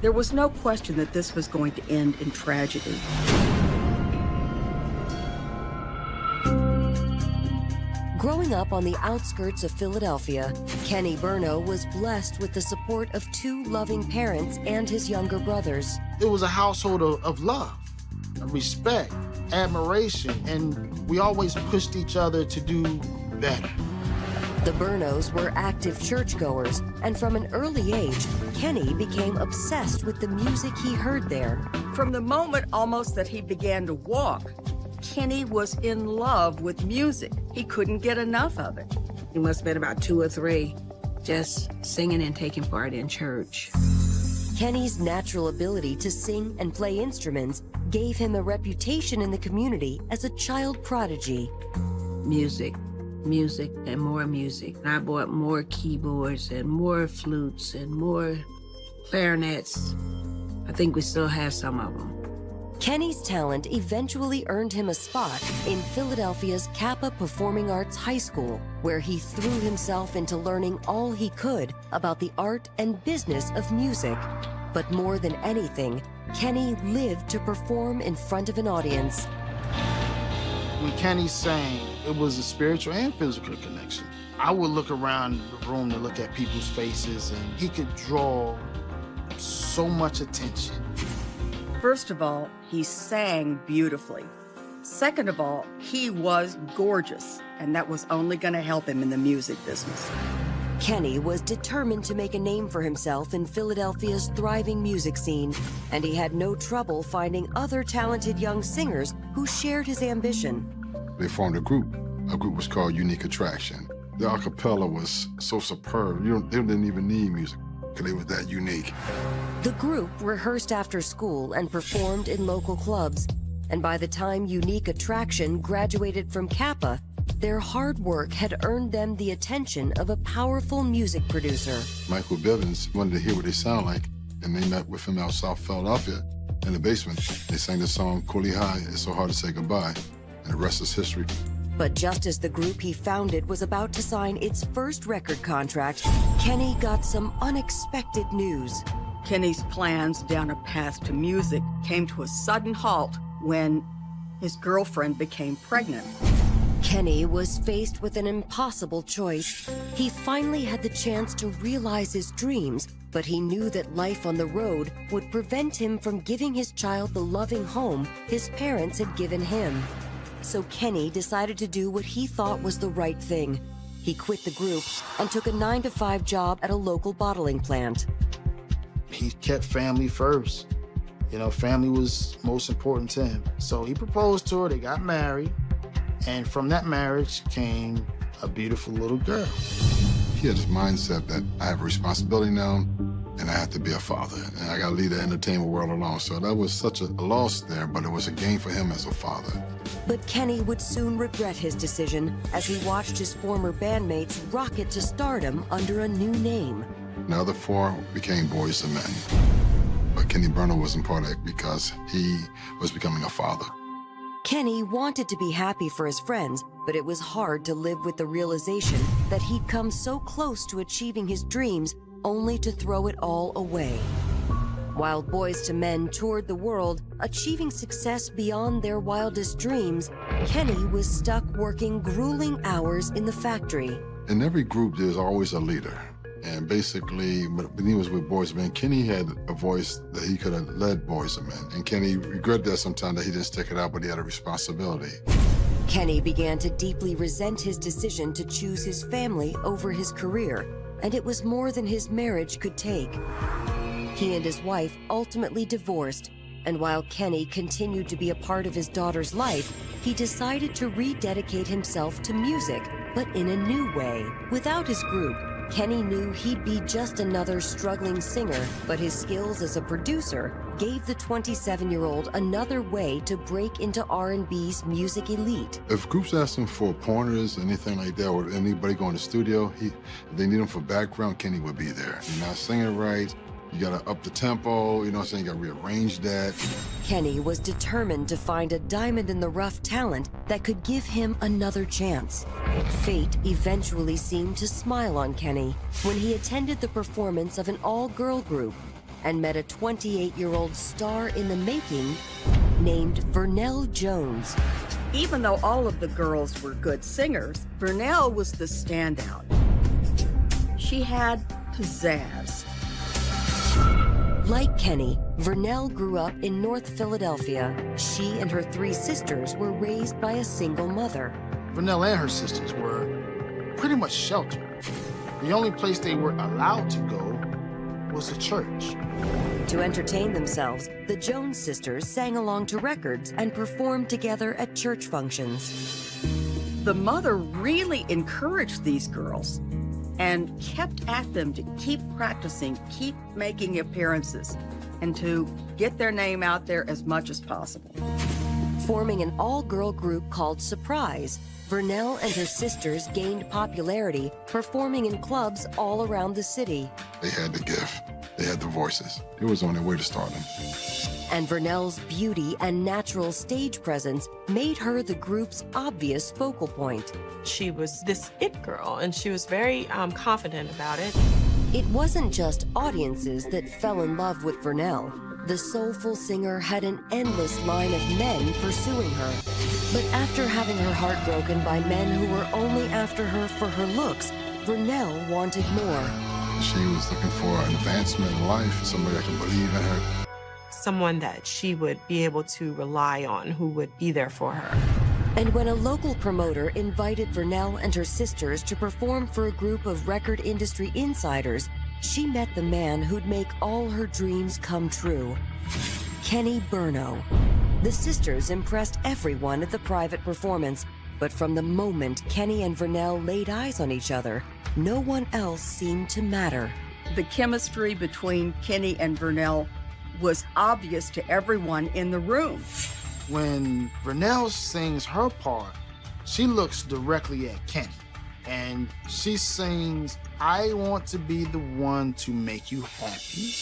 There was no question that this was going to end in tragedy.
Growing up on the outskirts of Philadelphia, Kenny Burno was blessed with the support of two loving parents and his younger brothers.
It was a household of love, respect, admiration, and we always pushed each other to do better.
The Burnos were active churchgoers, and from an early age, Kenny became obsessed with the music he heard there.
From the moment almost that he began to walk, Kenny was in love with music. He couldn't get enough of it.
He must have been about 2 or 3, just singing and taking part in church.
Kenny's natural ability to sing and play instruments gave him a reputation in the community as a child prodigy.
Music, music, and more music. And I bought more keyboards and more flutes and more clarinets. I think we still have some of them.
Kenny's talent eventually earned him a spot in Philadelphia's Kappa Performing Arts High School, where he threw himself into learning all he could about the art and business of music. But more than anything, Kenny lived to perform in front of an audience.
When Kenny sang, it was a spiritual and physical connection. I would look around the room to look at people's faces, and he could draw so much attention.
First of all, he sang beautifully. Second of all, he was gorgeous, and that was only going to help him in the music business.
Kenny was determined to make a name for himself in Philadelphia's thriving music scene, and he had no trouble finding other talented young singers who shared his ambition.
They formed a group. A group was called Unique Attraction. The a cappella was so superb, they didn't even need music, because they were that unique.
The group rehearsed after school and performed in local clubs, and by the time Unique Attraction graduated from Kappa, their hard work had earned them the attention of a powerful music producer.
Michael Bivins wanted to hear what they sound like, and they met with him out South Philadelphia in the basement. They sang the song Coolie High, It's So Hard to Say Goodbye, and the rest is history.
But just as the group he founded was about to sign its first record contract, Kenny got some unexpected news.
Kenny's plans down a path to music came to a sudden halt when his girlfriend became pregnant.
Kenny was faced with an impossible choice. He finally had the chance to realize his dreams, but he knew that life on the road would prevent him from giving his child the loving home his parents had given him. So Kenny decided to do what he thought was the right thing. He quit the group and took a 9-to-5 job at a local bottling plant.
He kept family first. You know, family was most important to him. So he proposed to her, they got married, and from that marriage came a beautiful little girl.
He had this mindset that I have a responsibility now, and I have to be a father, and I gotta leave the entertainment world alone. So that was such a loss there, but it was a gain for him as a father.
But Kenny would soon regret his decision as he watched his former bandmates rocket to stardom under a new name.
The other 4 became Boys and Men. But Kenny Burno wasn't part of it because he was becoming a father.
Kenny wanted to be happy for his friends, but it was hard to live with the realization that he'd come so close to achieving his dreams only to throw it all away. While Boys to Men toured the world, achieving success beyond their wildest dreams, Kenny was stuck working grueling hours in the factory.
In every group, there's always a leader. And basically, when he was with Boys and Men, Kenny had a voice that he could have led Boys and Men. And Kenny regretted that sometimes that he didn't stick it out, but he had a responsibility.
Kenny began to deeply resent his decision to choose his family over his career, and it was more than his marriage could take. He and his wife ultimately divorced, and while Kenny continued to be a part of his daughter's life, he decided to rededicate himself to music, but in a new way. Without his group, Kenny knew he'd be just another struggling singer, but his skills as a producer gave the 27-year-old another way to break into R&B's music elite.
If groups ask him for pointers, anything like that, or anybody go in the studio, if they need him for background, Kenny would be there. You're not singing right, you gotta up the tempo, you know what I'm saying, you gotta rearrange that.
Kenny was determined to find a diamond-in-the-rough talent that could give him another chance. Fate eventually seemed to smile on Kenny when he attended the performance of an all-girl group and met a 28-year-old star in the making named Vernell Jones.
Even though all of the girls were good singers, Vernell was the standout. She had pizzazz.
Like Kenny, Vernell grew up in North Philadelphia. She and her 3 sisters were raised by a single mother.
Vernell and her sisters were pretty much sheltered. The only place they were allowed to go was a church.
To entertain themselves, the Jones sisters sang along to records and performed together at church functions.
The mother really encouraged these girls and kept at them to keep practicing, keep making appearances, and to get their name out there as much as possible.
Forming an all-girl group called Surprise, Vernell and her sisters gained popularity, performing in clubs all around the city.
They had the gift, they had the voices. It was on their way to stardom.
And Vernell's beauty and natural stage presence made her the group's obvious focal point.
She was this it girl, and she was very confident about it.
It wasn't just audiences that fell in love with Vernell. The soulful singer had an endless line of men pursuing her. But after having her heart broken by men who were only after her for her looks, Vernell wanted more.
She was looking for an advancement in life, somebody that can believe in her.
Someone that she would be able to rely on, who would be there for her.
And when a local promoter invited Vernell and her sisters to perform for a group of record industry insiders, she met the man who'd make all her dreams come true, Kenny Burno. The sisters impressed everyone at the private performance, but from the moment Kenny and Vernell laid eyes on each other, no one else seemed to matter.
The chemistry between Kenny and Vernell was obvious to everyone in the room.
When Vernell sings her part, she looks directly at Kenny, and she sings, "I want to be the one to make you happy."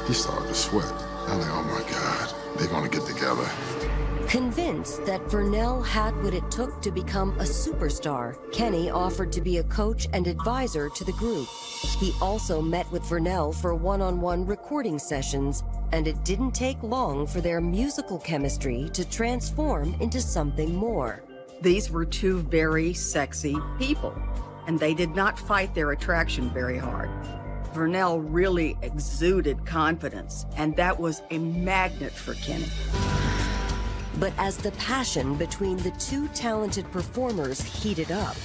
He started to sweat. I'm like, oh my God, they're gonna get together.
Convinced that Vernell had what it took to become a superstar, Kenny offered to be a coach and advisor to the group. He also met with Vernell for one-on-one recording sessions, and it didn't take long for their musical chemistry to transform into something more.
These were 2 very sexy people, and they did not fight their attraction very hard. Vernell really exuded confidence, and that was a magnet for Kenny.
But as the passion between the 2 talented performers heated up,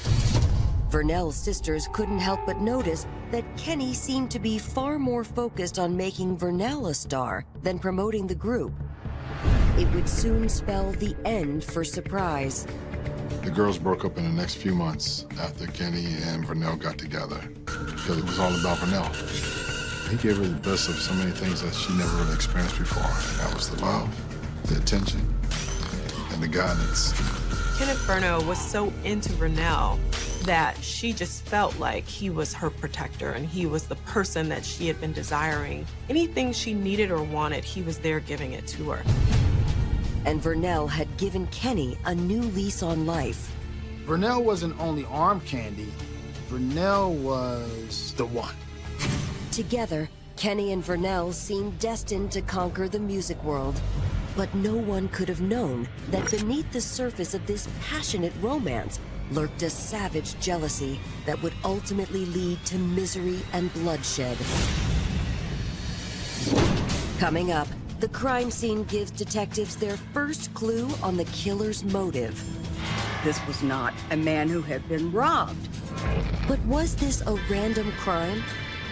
Vernell's sisters couldn't help but notice that Kenny seemed to be far more focused on making Vernell a star than promoting the group. It would soon spell the end for Surprise.
The girls broke up in the next few months after Kenny and Vernell got together because it was all about Vernell. He gave her the best of so many things that she never really experienced before, and that was the love, the attention, and the guidance.
Kenneth Burno was so into Vernell that she just felt like he was her protector and he was the person that she had been desiring. Anything she needed or wanted, he was there giving it to her.
And Vernell had given Kenny a new lease on life.
Vernell wasn't only arm candy, Vernell was the one.
Together, Kenny and Vernell seemed destined to conquer the music world. But no one could have known that beneath the surface of this passionate romance lurked a savage jealousy that would ultimately lead to misery and bloodshed. Coming up, the crime scene gives detectives their first clue on the killer's motive.
This was not a man who had been robbed.
But was this a random crime?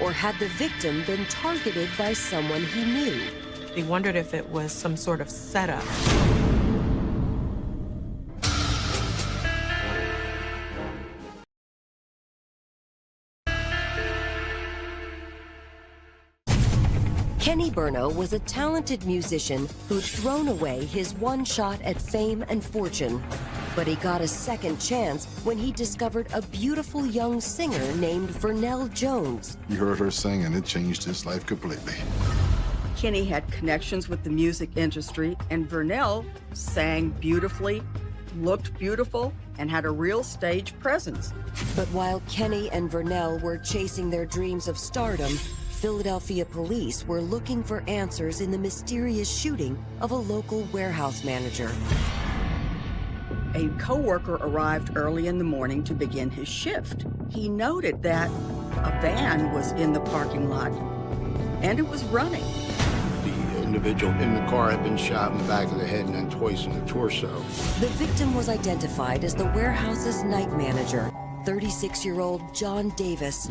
Or had the victim been targeted by someone he knew?
They wondered if it was some sort of setup.
Kenny Burno was a talented musician who'd thrown away his one shot at fame and fortune. But he got a second chance when he discovered a beautiful young singer named Vernell Jones.
You heard her sing, and it changed his life completely.
Kenny had connections with the music industry, and Vernell sang beautifully, looked beautiful, and had a real stage presence.
But while Kenny and Vernell were chasing their dreams of stardom, Philadelphia police were looking for answers in the mysterious shooting of a local warehouse manager.
A coworker arrived early in the morning to begin his shift. He noted that a van was in the parking lot, and it was running.
The individual in the car had been shot in the back of the head and then twice in the torso.
The victim was identified as the warehouse's night manager, 36-year-old John Davis.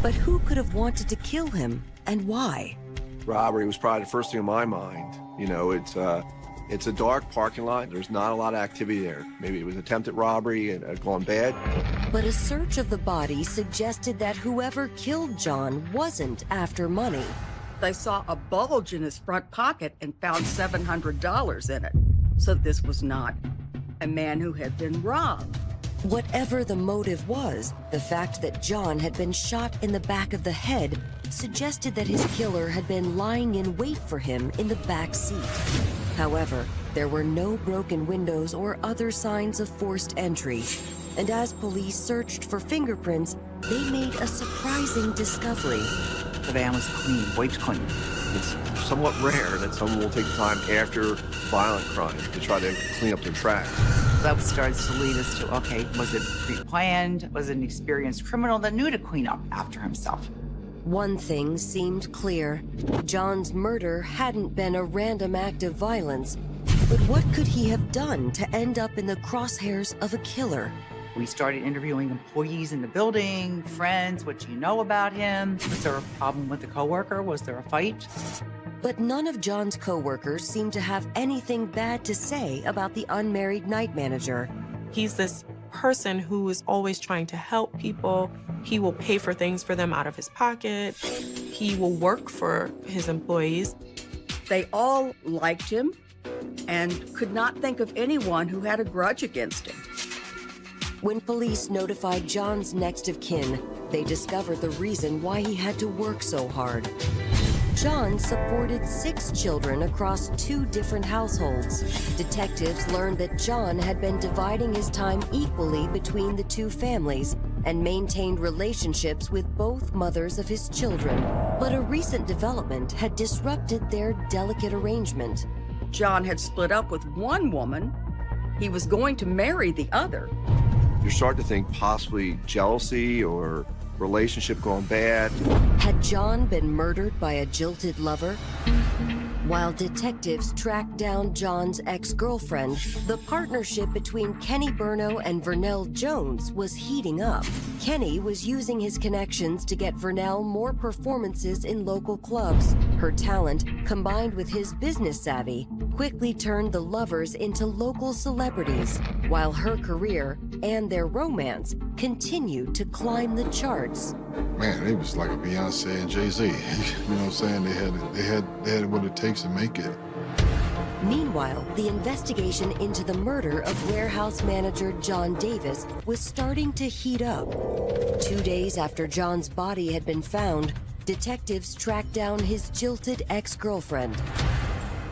But who could have wanted to kill him, and why?
Robbery was probably the first thing in my mind. You know, it's a dark parking lot. There's not a lot of activity there. Maybe it was attempted robbery and had gone bad.
But a search of the body suggested that whoever killed John wasn't after money.
They saw a bulge in his front pocket and found $700 in it. So this was not a man who had been robbed.
Whatever the motive was, the fact that John had been shot in the back of the head suggested that his killer had been lying in wait for him in the back seat. However, there were no broken windows or other signs of forced entry. And as police searched for fingerprints, they made a surprising discovery.
The van was clean, wiped clean.
It's somewhat rare that someone will take time after violent crime to try to clean up their tracks.
That starts to lead us to, okay, was it pre-planned? Was it an experienced criminal that knew to clean up after himself?
One thing seemed clear. John's murder hadn't been a random act of violence. But what could he have done to end up in the crosshairs of a killer?
We started interviewing employees in the building, friends, what do you know about him? Was there a problem with the coworker? Was there a fight?
But none of John's coworkers seemed to have anything bad to say about the unmarried night manager.
He's this person who is always trying to help people. He will pay for things for them out of his pocket. He will work for his employees.
They all liked him and could not think of anyone who had a grudge against him.
When police notified John's next of kin, they discovered the reason why he had to work so hard. John supported 6 children across 2 different households. Detectives learned that John had been dividing his time equally between the 2 families and maintained relationships with both mothers of his children. But a recent development had disrupted their delicate arrangement.
John had split up with one woman. He was going to marry the other.
You're starting to think possibly jealousy or relationship going bad.
Had John been murdered by a jilted lover? While detectives tracked down John's ex-girlfriend, the partnership between Kenny Burno and Vernell Jones was heating up. Kenny was using his connections to get Vernell more performances in local clubs. Her talent, combined with his business savvy, quickly turned the lovers into local celebrities, while her career and their romance continued to climb the charts.
Man, it was like a Beyonce and Jay-Z. You know what I'm saying? They had what it takes to make it.
Meanwhile, the investigation into the murder of warehouse manager John Davis was starting to heat up. 2 days after John's body had been found, detectives tracked down his jilted ex-girlfriend.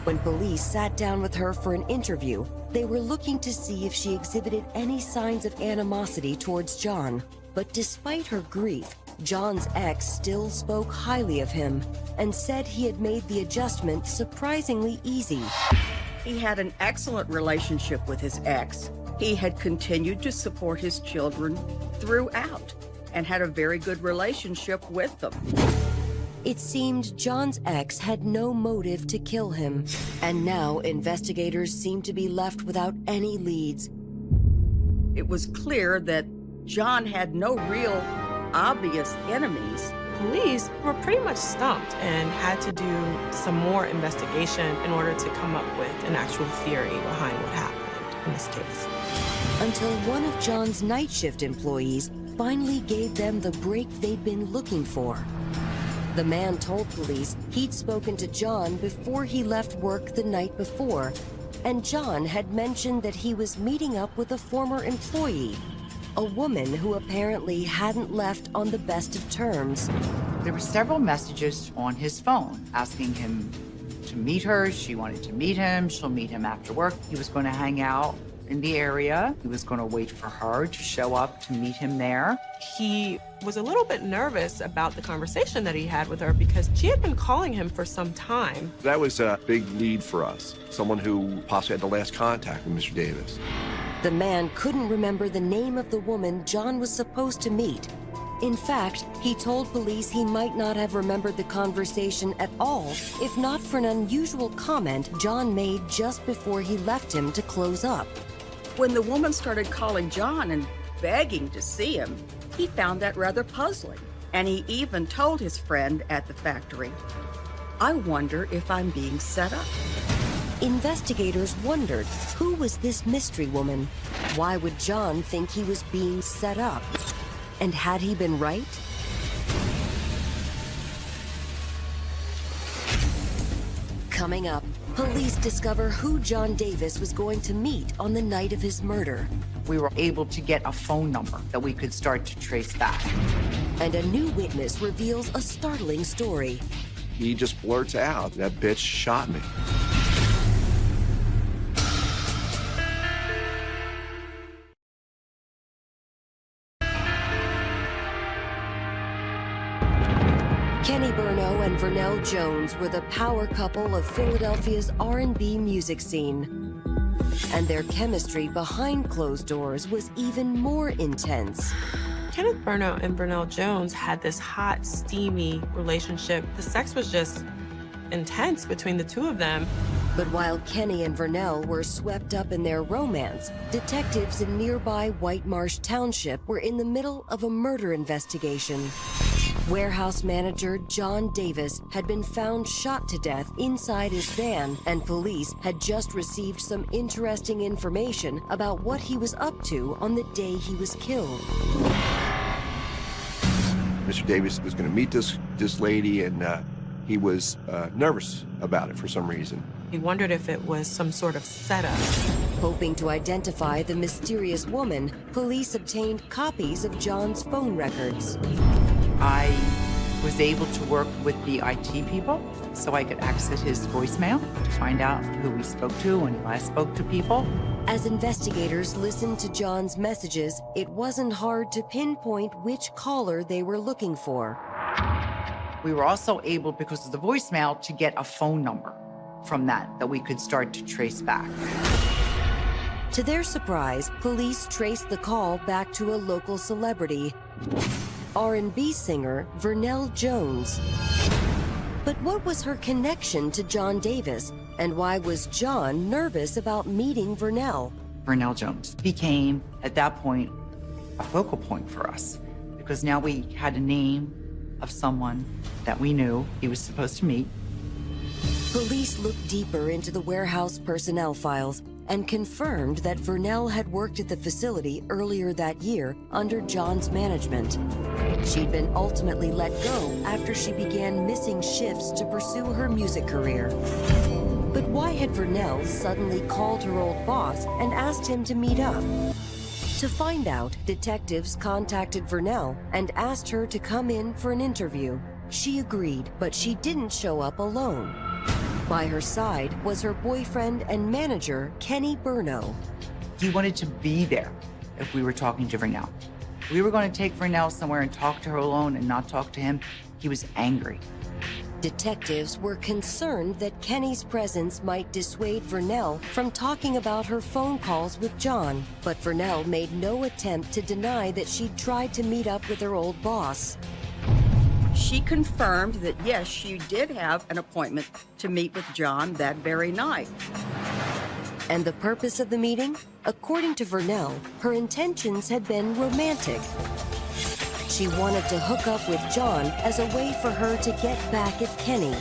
When police sat down with her for an interview, they were looking to see if she exhibited any signs of animosity towards John. But despite her grief, John's ex still spoke highly of him and said he had made the adjustment surprisingly easy.
He had an excellent relationship with his ex. He had continued to support his children throughout and had a very good relationship with them.
It seemed John's ex had no motive to kill him, and now investigators seemed to be left without any leads.
It was clear that John had no real obvious enemies.
Police were pretty much stumped and had to do some more investigation in order to come up with an actual theory behind what happened in this case.
Until one of John's night shift employees finally gave them the break they'd been looking for. The man told police he'd spoken to John before he left work the night before, and John had mentioned that he was meeting up with a former employee, a woman who apparently hadn't left on the best of terms.
There were several messages on his phone asking him to meet her. She wanted to meet him. She'll meet him after work. He was going to hang out in the area. He was going to wait for her to show up to meet him there.
He was a little bit nervous about the conversation that he had with her because she had been calling him for some time.
That was a big lead for us, someone who possibly had the last contact with Mr. Davis.
The man couldn't remember the name of the woman John was supposed to meet. In fact, he told police he might not have remembered the conversation at all if not for an unusual comment John made just before he left him to close up.
When the woman started calling John and begging to see him, he found that rather puzzling. And he even told his friend at the factory, "I wonder if I'm being set up."
Investigators wondered, who was this mystery woman? Why would John think he was being set up? And had he been right? Coming up, police discover who John Davis was going to meet on the night of his murder.
We were able to get a phone number that we could start to trace back.
And a new witness reveals a startling story.
He just blurts out, "That bitch shot me."
Kenny Burno and Vernell Jones were the power couple of Philadelphia's R&B music scene. And their chemistry behind closed doors was even more intense.
Kenneth Burno and Vernell Jones had this hot, steamy relationship. The sex was just intense between the two of them.
But while Kenny and Vernell were swept up in their romance, detectives in nearby White Marsh Township were in the middle of a murder investigation. Warehouse manager John Davis had been found shot to death inside his van, and police had just received some interesting information about what he was up to on the day he was killed.
Mr. Davis was going to meet this lady, and he was nervous about it for some reason.
He wondered if it was some sort of setup.
Hoping to identify the mysterious woman, police obtained copies of John's phone records.
I was able to work with the IT people so I could access his voicemail to find out who we spoke to and who I spoke to people.
As investigators listened to John's messages, it wasn't hard to pinpoint which caller they were looking for.
We were also able, because of the voicemail, to get a phone number from that we could start to trace back.
To their surprise, police traced the call back to a local celebrity, R&B singer Vernell Jones. But what was her connection to John Davis, and why was John nervous about meeting Vernell?
Vernell Jones became, at that point, a focal point for us, because now we had a name of someone that we knew he was supposed to meet.
Police looked deeper into the warehouse personnel files and confirmed that Vernell had worked at the facility earlier that year under John's management. She'd been ultimately let go after she began missing shifts to pursue her music career. But why had Vernell suddenly called her old boss and asked him to meet up? To find out, detectives contacted Vernell and asked her to come in for an interview. She agreed, but she didn't show up alone. By her side was her boyfriend and manager, Kenny Burno.
He wanted to be there if we were talking to Vernell. If we were going to take Vernell somewhere and talk to her alone and not talk to him, he was angry.
Detectives were concerned that Kenny's presence might dissuade Vernell from talking about her phone calls with John, but Vernell made no attempt to deny that she'd tried to meet up with her old boss.
She confirmed that, yes, she did have an appointment to meet with John that very night.
And the purpose of the meeting? According to Vernell, her intentions had been romantic. She wanted to hook up with John as a way for her to get back at Kenny.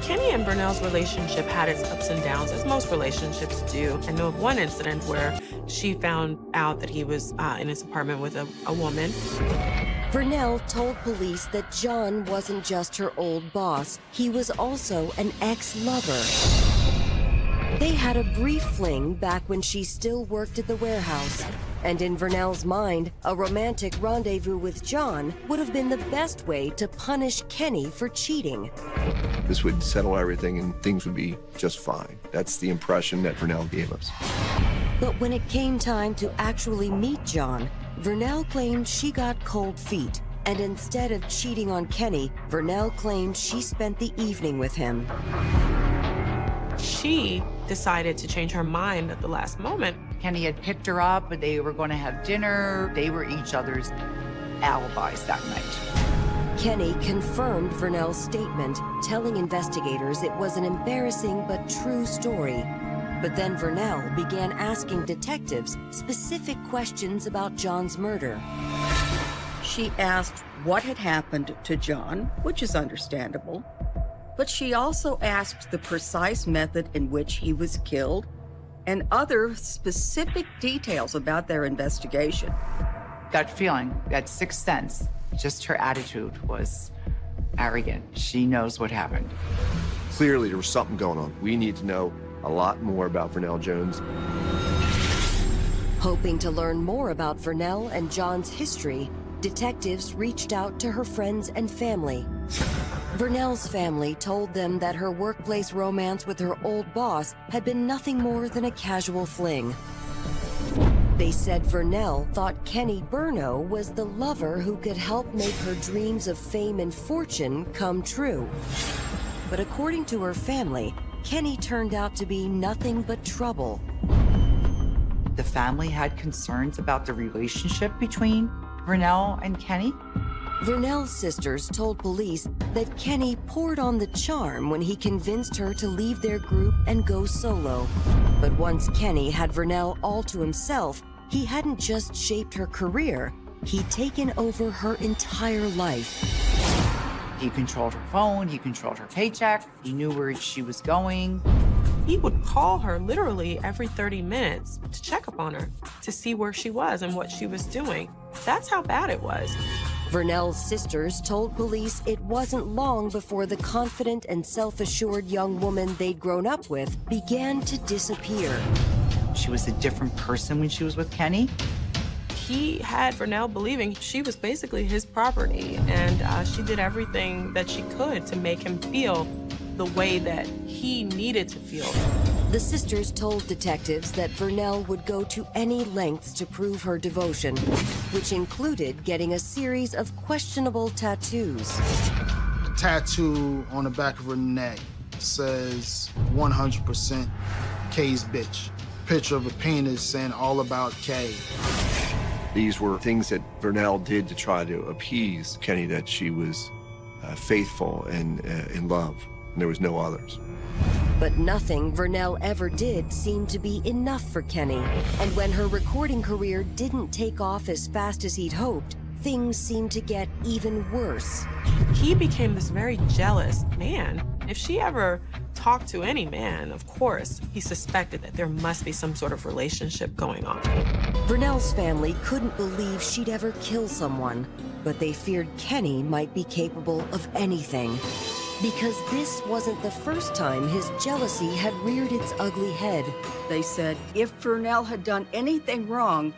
Kenny and Vernell's relationship had its ups and downs, as most relationships do. I know of one incident where she found out that he was in his apartment with a woman.
Vernell told police that John wasn't just her old boss, he was also an ex-lover. They had a brief fling back when she still worked at the warehouse. And in Vernell's mind, a romantic rendezvous with John would have been the best way to punish Kenny for cheating.
This would settle everything and things would be just fine. That's the impression that Vernell gave us.
But when it came time to actually meet John, Vernell claimed she got cold feet. And instead of cheating on Kenny, Vernell claimed she spent the evening with him.
She decided to change her mind at the last moment.
Kenny had picked her up, but they were going to have dinner. They were each other's alibis that night.
Kenny confirmed Vernell's statement, telling investigators it was an embarrassing but true story. But then Vernell began asking detectives specific questions about John's murder.
She asked what had happened to John, which is understandable. But she also asked the precise method in which he was killed and other specific details about their investigation.
Gut feeling, that sixth sense, just her attitude was arrogant. She knows what happened.
Clearly, there was something going on. We need to know a lot more about Vernell Jones.
Hoping to learn more about Vernell and John's history, detectives reached out to her friends and family. Vernell's family told them that her workplace romance with her old boss had been nothing more than a casual fling. They said Vernell thought Kenny Burno was the lover who could help make her dreams of fame and fortune come true. But according to her family, Kenny turned out to be nothing but trouble.
The family had concerns about the relationship between Vernell and Kenny.
Vernell's sisters told police that Kenny poured on the charm when he convinced her to leave their group and go solo. But once Kenny had Vernell all to himself, he hadn't just shaped her career, he'd taken over her entire life.
He controlled her phone, he controlled her paycheck, he knew where she was going.
He would call her literally every 30 minutes to check up on her, to see where she was and what she was doing. That's how bad it was.
Vernell's sisters told police it wasn't long before the confident and self-assured young woman they'd grown up with began to disappear.
She was a different person when she was with Kenny.
He had Vernell believing she was basically his property, and she did everything that she could to make him feel the way that he needed to feel.
The sisters told detectives that Vernell would go to any lengths to prove her devotion, which included getting a series of questionable tattoos.
The tattoo on the back of her neck says 100% K's bitch. Picture of a penis saying all about K.
These were things that Vernell did to try to appease Kenny, that she was faithful and in love, and there was no others.
But nothing Vernell ever did seemed to be enough for Kenny. And when her recording career didn't take off as fast as he'd hoped, things seemed to get even worse.
He became this very jealous man. If she ever talked to any man, of course, he suspected that there must be some sort of relationship going on.
Vernell's family couldn't believe she'd ever kill someone, but they feared Kenny might be capable of anything. Because this wasn't the first time his jealousy had reared its ugly head.
They said if Vernell had done anything wrong,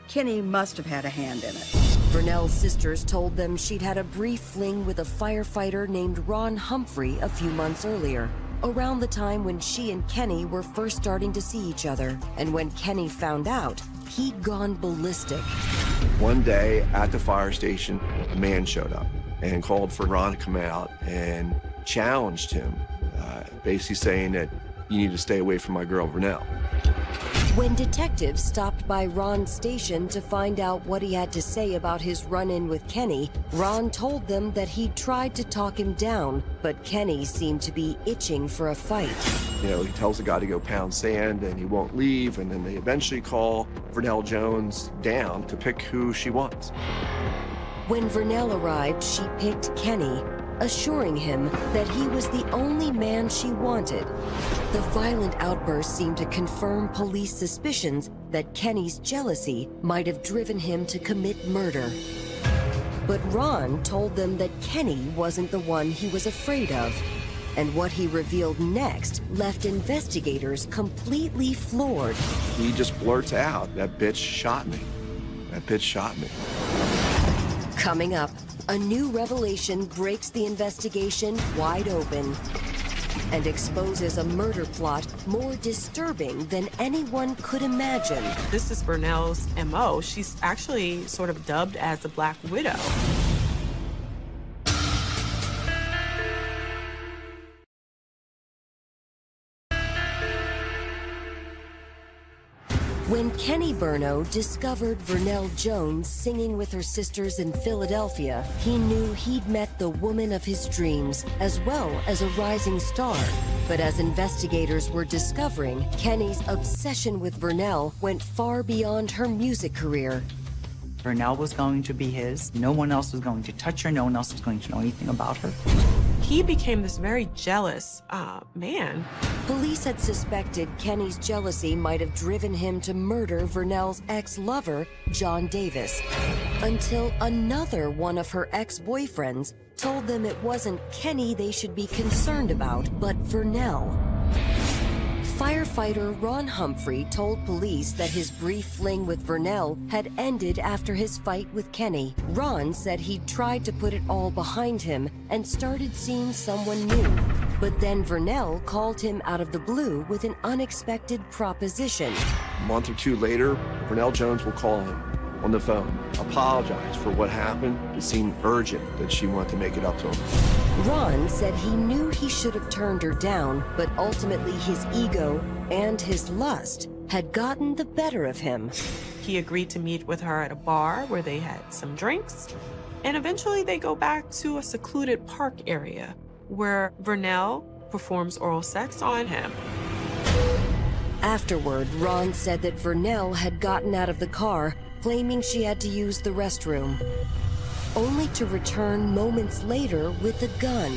Kenny must have had a hand in it.
Vernell's sisters told them she'd had a brief fling with a firefighter named Ron Humphrey a few months earlier, around the time when she and Kenny were first starting to see each other. And when Kenny found out, he'd gone ballistic.
One day at the fire station, a man showed up and called for Ron to come out and challenged him, basically saying that you need to stay away from my girl, Vernell.
When detectives stopped by Ron's station to find out what he had to say about his run-in with Kenny, Ron told them that he tried to talk him down, but Kenny seemed to be itching for a fight.
You know, he tells the guy to go pound sand and he won't leave, and then they eventually call Vernell Jones down to pick who she wants.
When Vernell arrived, she picked Kenny, assuring him that he was the only man she wanted. The violent outburst seemed to confirm police suspicions that Kenny's jealousy might have driven him to commit murder. But Ron told them that Kenny wasn't the one he was afraid of. And what he revealed next left investigators completely floored.
He just blurts out, "That bitch shot me. That bitch shot me."
Coming up, a new revelation breaks the investigation wide open and exposes a murder plot more disturbing than anyone could imagine.
This is Vernell's MO. She's actually sort of dubbed as the Black Widow.
When Kenny Burno discovered Vernell Jones singing with her sisters in Philadelphia, he knew he'd met the woman of his dreams, as well as a rising star. But as investigators were discovering, Kenny's obsession with Vernell went far beyond her music career.
Vernell was going to be his. No one else was going to touch her. No one else was going to know anything about her.
He became this very jealous man.
Police had suspected Kenny's jealousy might have driven him to murder Vernell's ex-lover, John Davis, until another one of her ex-boyfriends told them it wasn't Kenny they should be concerned about, but Vernell. Firefighter Ron Humphrey told police that his brief fling with Vernell had ended after his fight with Kenny. Ron said he'd tried to put it all behind him and started seeing someone new. But then Vernell called him out of the blue with an unexpected proposition.
A month or two later, Vernell Jones will call him on the phone, apologize for what happened. It seemed urgent that she wanted to make it up to him.
Ron said he knew he should have turned her down, but ultimately his ego and his lust had gotten the better of him.
He agreed to meet with her at a bar where they had some drinks, and eventually they go back to a secluded park area where Vernell performs oral sex on him.
Afterward, Ron said that Vernell had gotten out of the car, claiming she had to use the restroom, only to return moments later with a gun.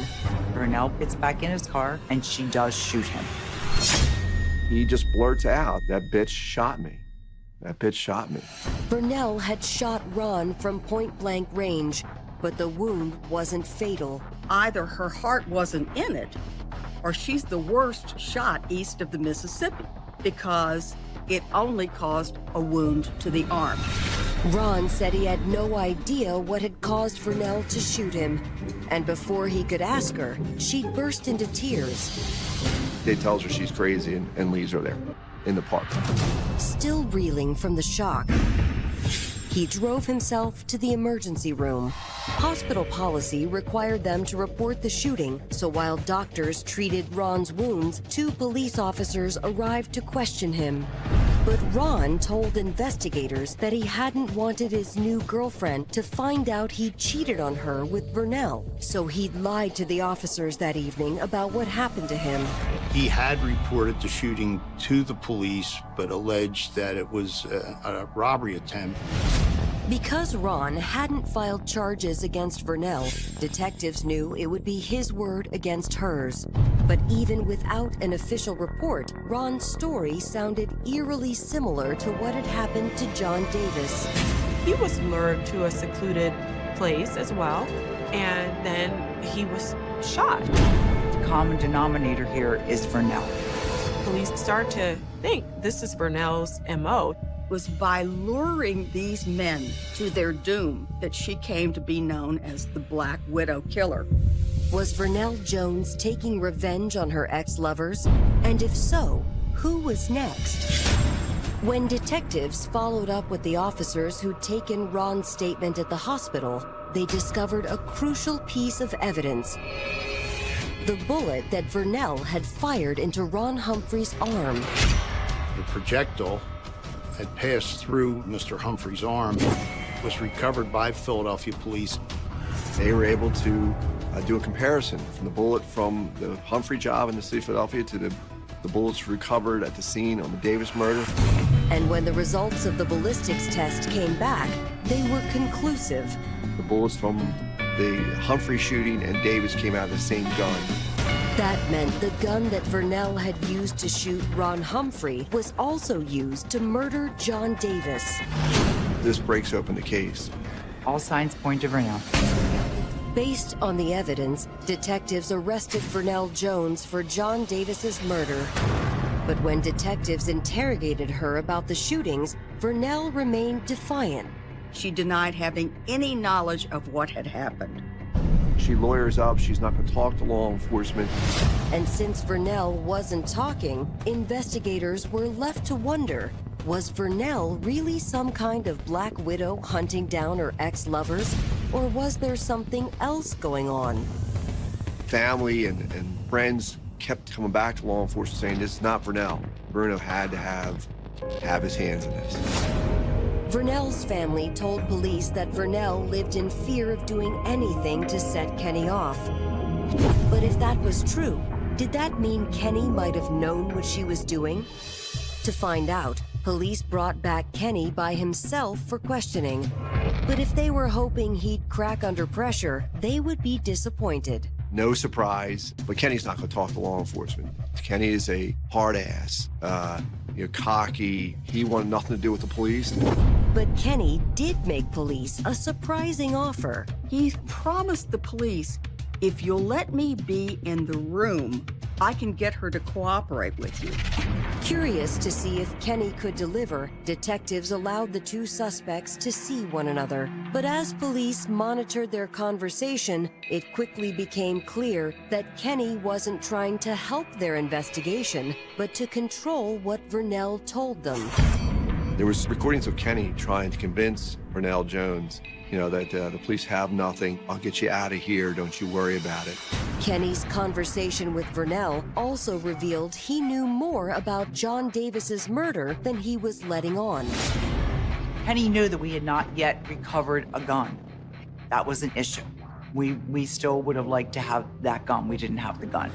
Vernell gets back in his car, and she does shoot him.
He just blurts out, "That bitch shot me. That bitch shot me."
Vernell had shot Ron from point-blank range, but the wound wasn't fatal.
Either her heart wasn't in it, or she's the worst shot east of the Mississippi, because it only caused a wound to the arm.
Ron said he had no idea what had caused Vernell to shoot him, and before he could ask her, she burst into tears.
He tells her she's crazy and leaves her there in the park.
Still reeling from the shock, he drove himself to the emergency room. Hospital policy required them to report the shooting, so while doctors treated Ron's wounds, 2 police officers arrived to question him. But Ron told investigators that he hadn't wanted his new girlfriend to find out he'd cheated on her with Vernell, so he'd lied to the officers that evening about what happened to him.
He had reported the shooting to the police, but alleged that it was a robbery attempt.
Because Ron hadn't filed charges against Vernell, detectives knew it would be his word against hers. But even without an official report, Ron's story sounded eerily similar to what had happened to John Davis.
He was lured to a secluded place as well, and then he was shot.
The common denominator here is Vernell.
Police start to think this is Vernell's MO.
Was by luring these men to their doom that she came to be known as the Black Widow Killer.
Was Vernell Jones taking revenge on her ex-lovers? And if so, who was next? When detectives followed up with the officers who'd taken Ron's statement at the hospital, they discovered a crucial piece of evidence. The bullet that Vernell had fired into Ron Humphrey's arm.
The projectile had passed through Mr. Humphrey's arm, was recovered by Philadelphia police.
They were able to do a comparison from the bullet from the Humphrey job in the city of Philadelphia to the bullets recovered at the scene on the Davis murder.
And when the results of the ballistics test came back, they were conclusive.
The bullets from the Humphrey shooting and Davis came out of the same gun.
That meant the gun that Vernell had used to shoot Ron Humphrey was also used to murder John Davis.
This breaks open the case.
All signs point to Vernell.
Based on the evidence, detectives arrested Vernell Jones for John Davis's murder. But when detectives interrogated her about the shootings, Vernell remained defiant.
She denied having any knowledge of what had happened.
She lawyers up, she's not going to talk to law enforcement.
And since Vernell wasn't talking, investigators were left to wonder, was Vernell really some kind of Black Widow hunting down her ex-lovers? Or was there something else going on?
Family and friends kept coming back to law enforcement saying, this is not Vernell. Bruno had to have his hands in this.
Vernell's family told police that Vernell lived in fear of doing anything to set Kenny off. But if that was true, did that mean Kenny might have known what she was doing? To find out, police brought back Kenny by himself for questioning. But if they were hoping he'd crack under pressure, they would be disappointed.
No surprise, but Kenny's not going to talk to law enforcement. Kenny is a hard ass, cocky. He wanted nothing to do with the police.
But Kenny did make police a surprising offer.
He promised the police, if you'll let me be in the room, I can get her to cooperate with you.
Curious to see if Kenny could deliver, detectives allowed the two suspects to see one another. But as police monitored their conversation, it quickly became clear that Kenny wasn't trying to help their investigation, but to control what Vernell told them.
There was recordings of Kenny trying to convince Vernell Jones, that the police have nothing. I'll get you out of here. Don't you worry about it.
Kenny's conversation with Vernell also revealed he knew more about John Davis's murder than he was letting on.
Kenny knew that we had not yet recovered a gun. That was an issue. We still would have liked to have that gun. We didn't have the gun.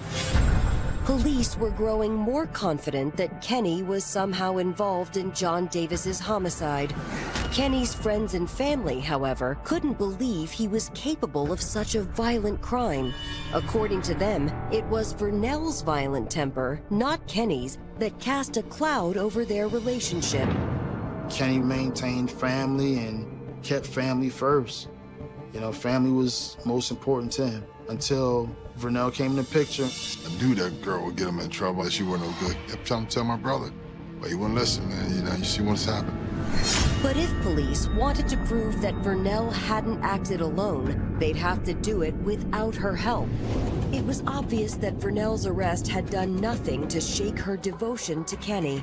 Police were growing more confident that Kenny was somehow involved in John Davis's homicide. Kenny's friends and family, however, couldn't believe he was capable of such a violent crime. According to them, it was Vernell's violent temper, not Kenny's, that cast a cloud over their relationship.
Kenny maintained family and kept family first. Family was most important to him until Vernell came in the picture.
I knew that girl would get him in trouble, that she wasn't no good. I kept trying to tell my brother, but he wouldn't listen, man. You see what's happened.
But if police wanted to prove that Vernell hadn't acted alone, they'd have to do it without her help. It was obvious that Vernell's arrest had done nothing to shake her devotion to Kenny.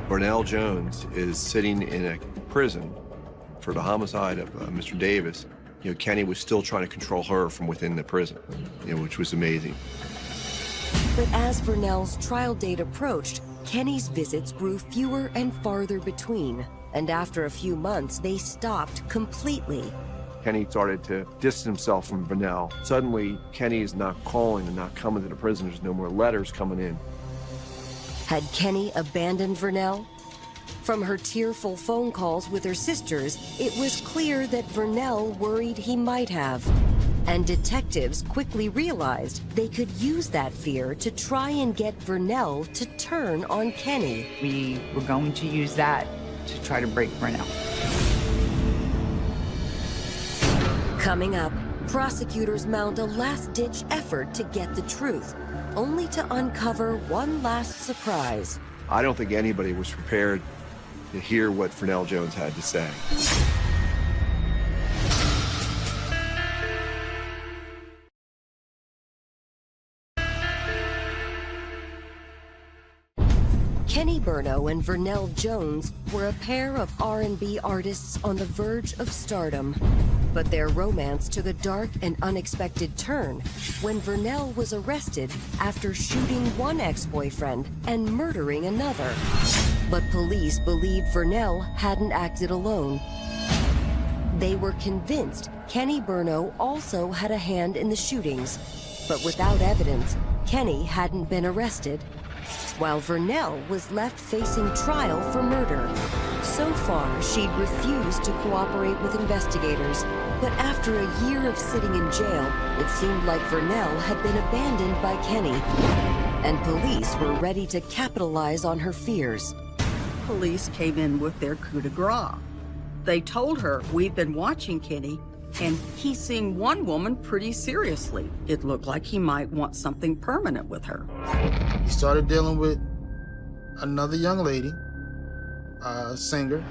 Vernell Jones is sitting in a prison for the homicide of Mr. Davis. Kenny was still trying to control her from within the prison, which was amazing.
But as Vernell's trial date approached, Kenny's visits grew fewer and farther between. And after a few months, they stopped completely.
Kenny started to distance himself from Vernell. Suddenly, Kenny is not calling and not coming to the prison. There's no more letters coming in.
Had Kenny abandoned Vernell? From her tearful phone calls with her sisters, it was clear that Vernell worried he might have. And detectives quickly realized they could use that fear to try and get Vernell to turn on Kenny.
We were going to use that to try to break Vernell.
Coming up, prosecutors mount a last-ditch effort to get the truth, only to uncover one last surprise.
I don't think anybody was prepared to hear what Vernell Jones had to say.
Kenny Burno and Vernell Jones were a pair of R&B artists on the verge of stardom. But their romance took a dark and unexpected turn when Vernell was arrested after shooting one ex-boyfriend and murdering another. But police believed Vernell hadn't acted alone. They were convinced Kenny Burno also had a hand in the shootings, but without evidence, Kenny hadn't been arrested, while Vernell was left facing trial for murder. So far, she'd refused to cooperate with investigators, but after a year of sitting in jail, it seemed like Vernell had been abandoned by Kenny, and police were ready to capitalize on her fears.
Police came in with their coup de grace. They told her, "We've been watching Kenny, and he's seeing one woman pretty seriously. It looked like he might want something permanent with her."
He started dealing with another young lady, a singer.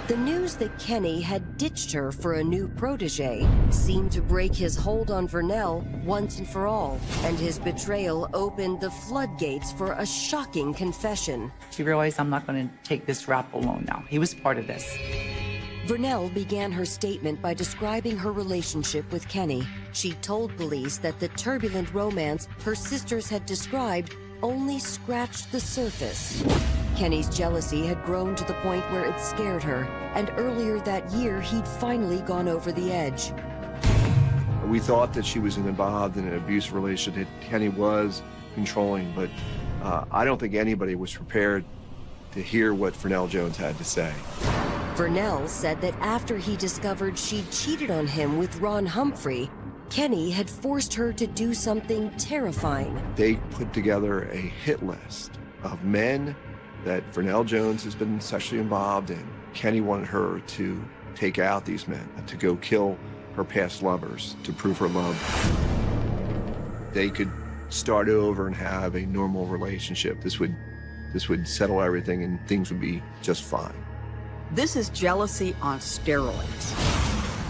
The news that Kenny had ditched her for a new protege seemed to break his hold on Vernell once and for all, and his betrayal opened the floodgates for a shocking confession.
She realized, I'm not going to take this rap alone now. He was part of this.
Vernell began her statement by describing her relationship with Kenny. She told police that the turbulent romance her sisters had described only scratched the surface. Kenny's jealousy had grown to the point where it scared her, and earlier that year, he'd finally gone over the edge.
We thought that she was involved in an abusive relationship. Kenny was controlling, but I don't think anybody was prepared to hear what Vernell Jones had to say.
Vernell said that after he discovered she'd cheated on him with Ron Humphrey, Kenny had forced her to do something terrifying.
They put together a hit list of men that Vernell Jones has been sexually involved in. Kenny wanted her to take out these men, to go kill her past lovers, to prove her love. They could start over and have a normal relationship. This would settle everything and things would be just fine.
This is jealousy on steroids.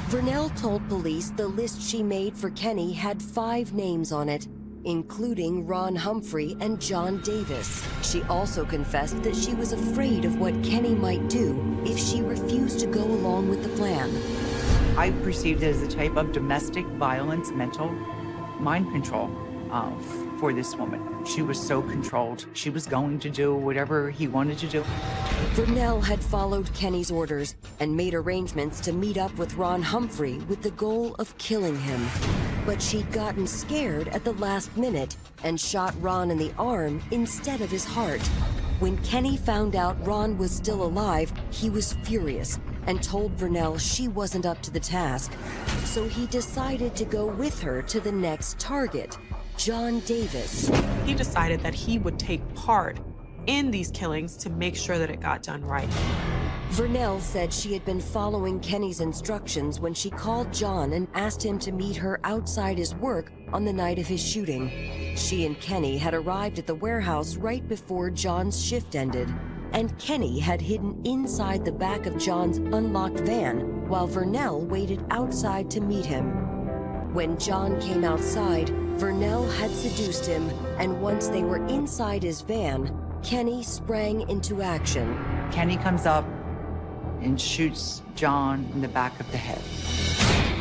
Vernell told police the list she made for Kenny had 5 names on it, including Ron Humphrey and John Davis. She also confessed that she was afraid of what Kenny might do if she refused to go along with the plan.
I perceived it as a type of domestic violence, mental mind control for this woman. She was so controlled. She was going to do whatever he wanted to do.
Vernell had followed Kenny's orders and made arrangements to meet up with Ron Humphrey with the goal of killing him. But she'd gotten scared at the last minute and shot Ron in the arm instead of his heart. When Kenny found out Ron was still alive, he was furious and told Vernell she wasn't up to the task. So he decided to go with her to the next target, John Davis.
He decided that he would take part in these killings to make sure that it got done right.
Vernell said she had been following Kenny's instructions when she called John and asked him to meet her outside his work on the night of his shooting. She and Kenny had arrived at the warehouse right before John's shift ended, and Kenny had hidden inside the back of John's unlocked van while Vernell waited outside to meet him. When John came outside, Vernell had seduced him, and once they were inside his van, Kenny sprang into action.
Kenny comes up and shoots John in the back of the head.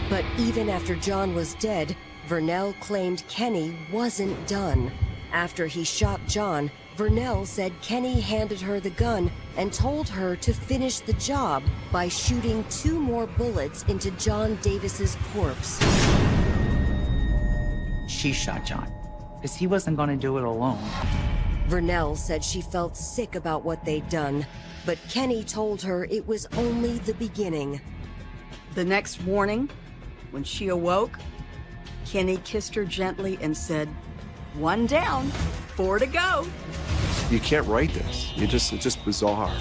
But even after John was dead, Vernell claimed Kenny wasn't done. After he shot John, Vernell said Kenny handed her the gun and told her to finish the job by shooting 2 more bullets into John Davis's corpse.
She shot John because he wasn't going to do it alone.
Vernell said she felt sick about what they'd done, but Kenny told her it was only the beginning.
The next morning, when she awoke, Kenny kissed her gently and said, "1 down, 4 to go."
You can't write this. It's just bizarre.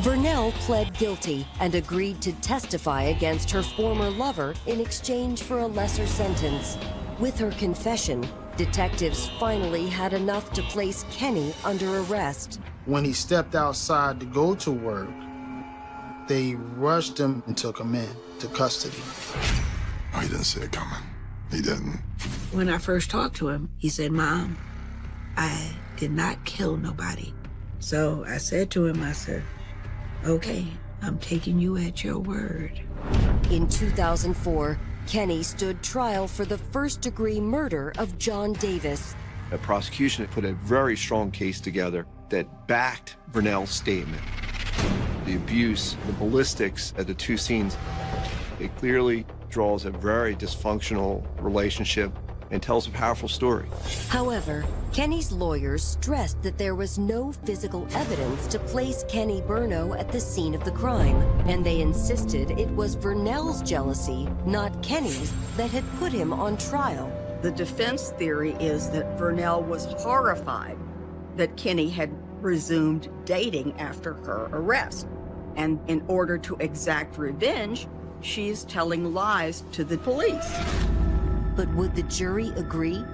Vernell pled guilty and agreed to testify against her former lover in exchange for a lesser sentence. With her confession, detectives finally had enough to place Kenny under arrest.
When he stepped outside to go to work, they rushed him and took him in to custody.
Oh, he didn't see it coming. He didn't.
When I first talked to him, he said, "Mom, I did not kill nobody." So I said to him, I said, "Okay, I'm taking you at your word."
In 2004, Kenny stood trial for the first-degree murder of John Davis.
The prosecution had put a very strong case together that backed Vernell's statement. the abuse, the ballistics at the two scenes. It clearly draws a very dysfunctional relationship and tells a powerful story.
However, Kenny's lawyers stressed that there was no physical evidence to place Kenny Burno at the scene of the crime, and they insisted it was Vernell's jealousy, not Kenny's, that had put him on trial.
The defense theory is that Vernell was horrified that Kenny had resumed dating after her arrest. And in order to exact revenge, she is telling lies to the police.
But would the jury agree?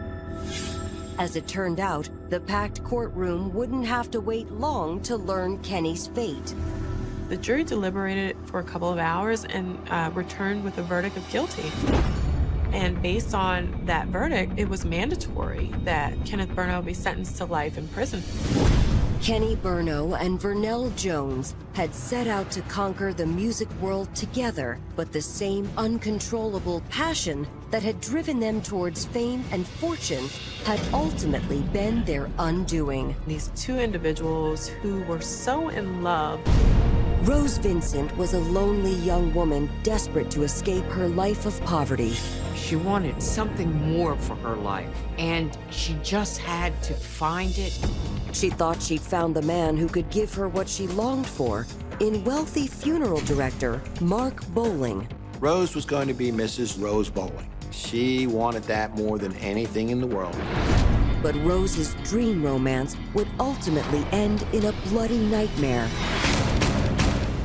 As it turned out, the packed courtroom wouldn't have to wait long to learn Kenny's fate.
The jury deliberated for a couple of hours and returned with a verdict of guilty. And based on that verdict, it was mandatory that Kenneth Burno be sentenced to life in prison.
Kenny Burno and Vernell Jones had set out to conquer the music world together, but the same uncontrollable passion that had driven them towards fame and fortune had ultimately been their undoing.
These two individuals who were so in love.
Rose Vincent was a lonely young woman desperate to escape her life of poverty.
She wanted something more for her life, and she just had to find it.
She thought she'd found the man who could give her what she longed for in wealthy funeral director Mark Bowling.
Rose was going to be Mrs. Rose Bowling. She wanted that more than anything in the world.
But Rose's dream romance would ultimately end in a bloody nightmare.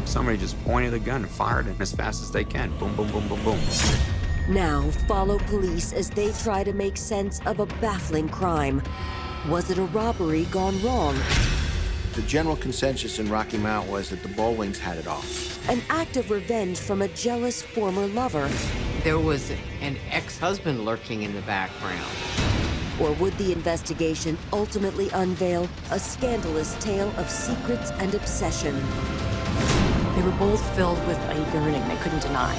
Somebody just pointed a gun and fired it as fast as they can. Boom, boom, boom, boom, boom.
Now follow police as they try to make sense of a baffling crime. Was it a robbery gone wrong?
The general consensus in Rocky Mount was that the Bowlings had it off.
An act of revenge from a jealous former lover?
There was an ex-husband lurking in the background.
Or would the investigation ultimately unveil a scandalous tale of secrets and obsession?
They were both filled with a yearning they couldn't deny.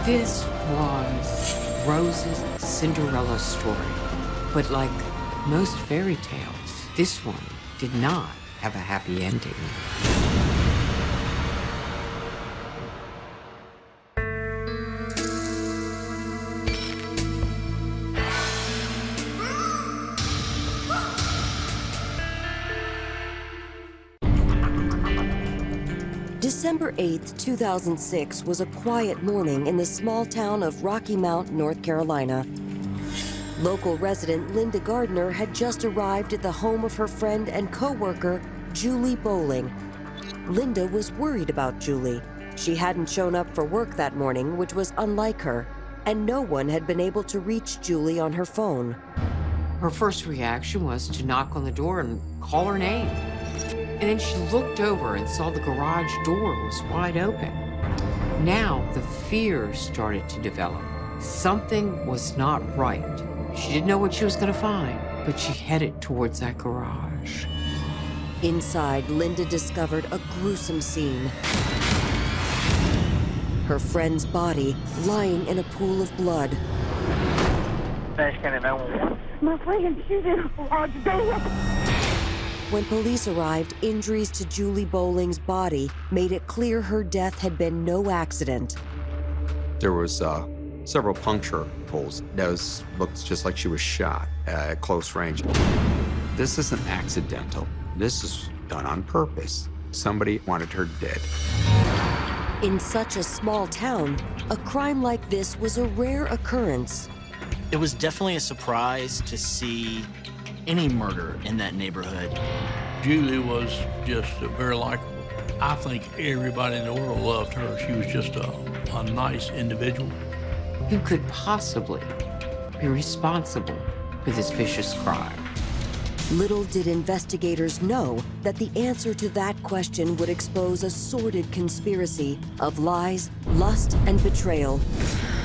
This was Rose's Cinderella story. But like most fairy tales, this one did not have a happy ending.
December 8th, 2006 was a quiet morning in the small town of Rocky Mount, North Carolina. Local resident Linda Gardner had just arrived at the home of her friend and co-worker, Julie Bowling. Linda was worried about Julie. She hadn't shown up for work that morning, which was unlike her, and no one had been able to reach Julie on her phone.
Her first reaction was to knock on the door and call her name. And then she looked over and saw the garage door was wide open. Now the fear started to develop. Something was not right. She didn't know what she was going to find, but she headed towards that garage.
Inside, Linda discovered a gruesome scene. Her friend's body lying in a pool of blood.
My friend, she's in a garage door.
When police arrived, injuries to Julie Bowling's body made it clear her death had been no accident.
There was several puncture holes. Those looked just like she was shot at close range. This isn't accidental. This is done on purpose. Somebody wanted her dead.
In such a small town, a crime like this was a rare occurrence.
It was definitely a surprise to see any murder in that neighborhood.
Julie was just very likable. I think everybody in the world loved her. She was just a nice individual.
Who could possibly be responsible for this vicious crime?
Little did investigators know that the answer to that question would expose a sordid conspiracy of lies, lust, and betrayal,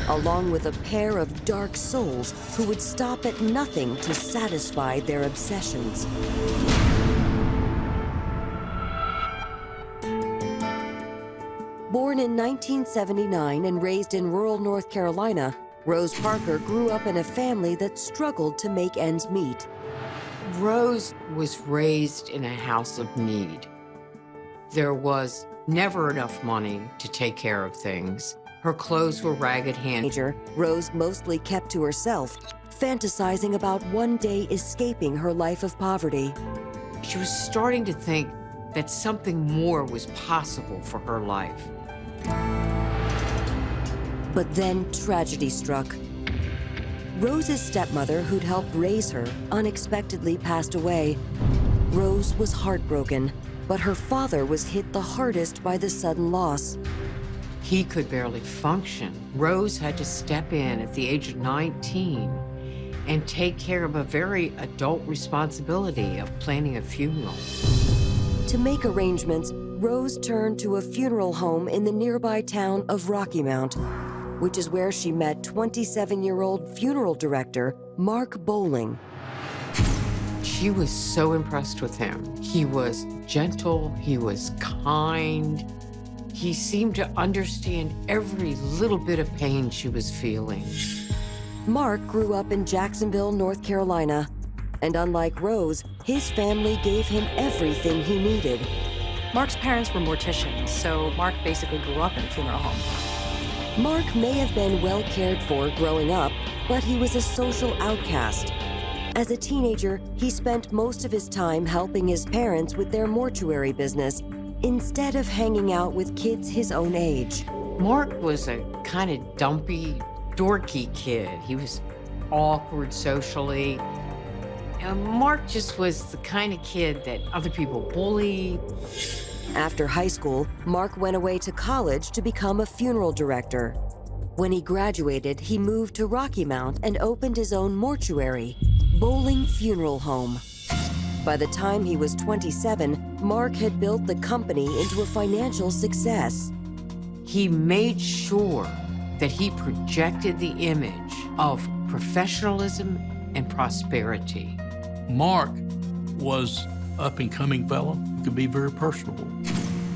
along with a pair of dark souls who would stop at nothing to satisfy their obsessions. Born in 1979 and raised in rural North Carolina, Rose Parker grew up in a family that struggled to make ends meet.
Rose was raised in a house of need. There was Never enough money to take care of things. Her clothes were ragged hands.
Rose mostly kept to herself, fantasizing about one day escaping her life of poverty.
She was starting to think that something more was possible for her life.
But then tragedy struck. Rose's stepmother, who'd helped raise her, unexpectedly passed away. Rose was heartbroken, but her father was hit the hardest by the sudden loss.
He could barely function. Rose had to step in at the age of 19 and take care of a very adult responsibility of planning a funeral.
To make arrangements, Rose turned to a funeral home in the nearby town of Rocky Mount, which is where she met 27-year-old funeral director Mark Bowling.
She was so impressed with him. He was gentle, he was kind. He seemed to understand every little bit of pain she was feeling.
Mark grew up in Jacksonville, North Carolina, and unlike Rose, his family gave him everything he needed.
Mark's parents were morticians, so Mark basically grew up in a funeral home.
Mark may have been well cared for growing up, but he was a social outcast. As a teenager, he spent most of his time helping his parents with their mortuary business, instead of hanging out with kids his own age.
Mark was a kind of dumpy, dorky kid. He was awkward socially. And Mark just was the kind of kid that other people bullied.
After high school, Mark went away to college to become a funeral director. When he graduated, he moved to Rocky Mount and opened his own mortuary, Bowling Funeral Home. By the time he was 27, Mark had built the company into a financial success.
He made sure that he projected the image of professionalism and prosperity.
Mark was up-and-coming fellow who could be very personable.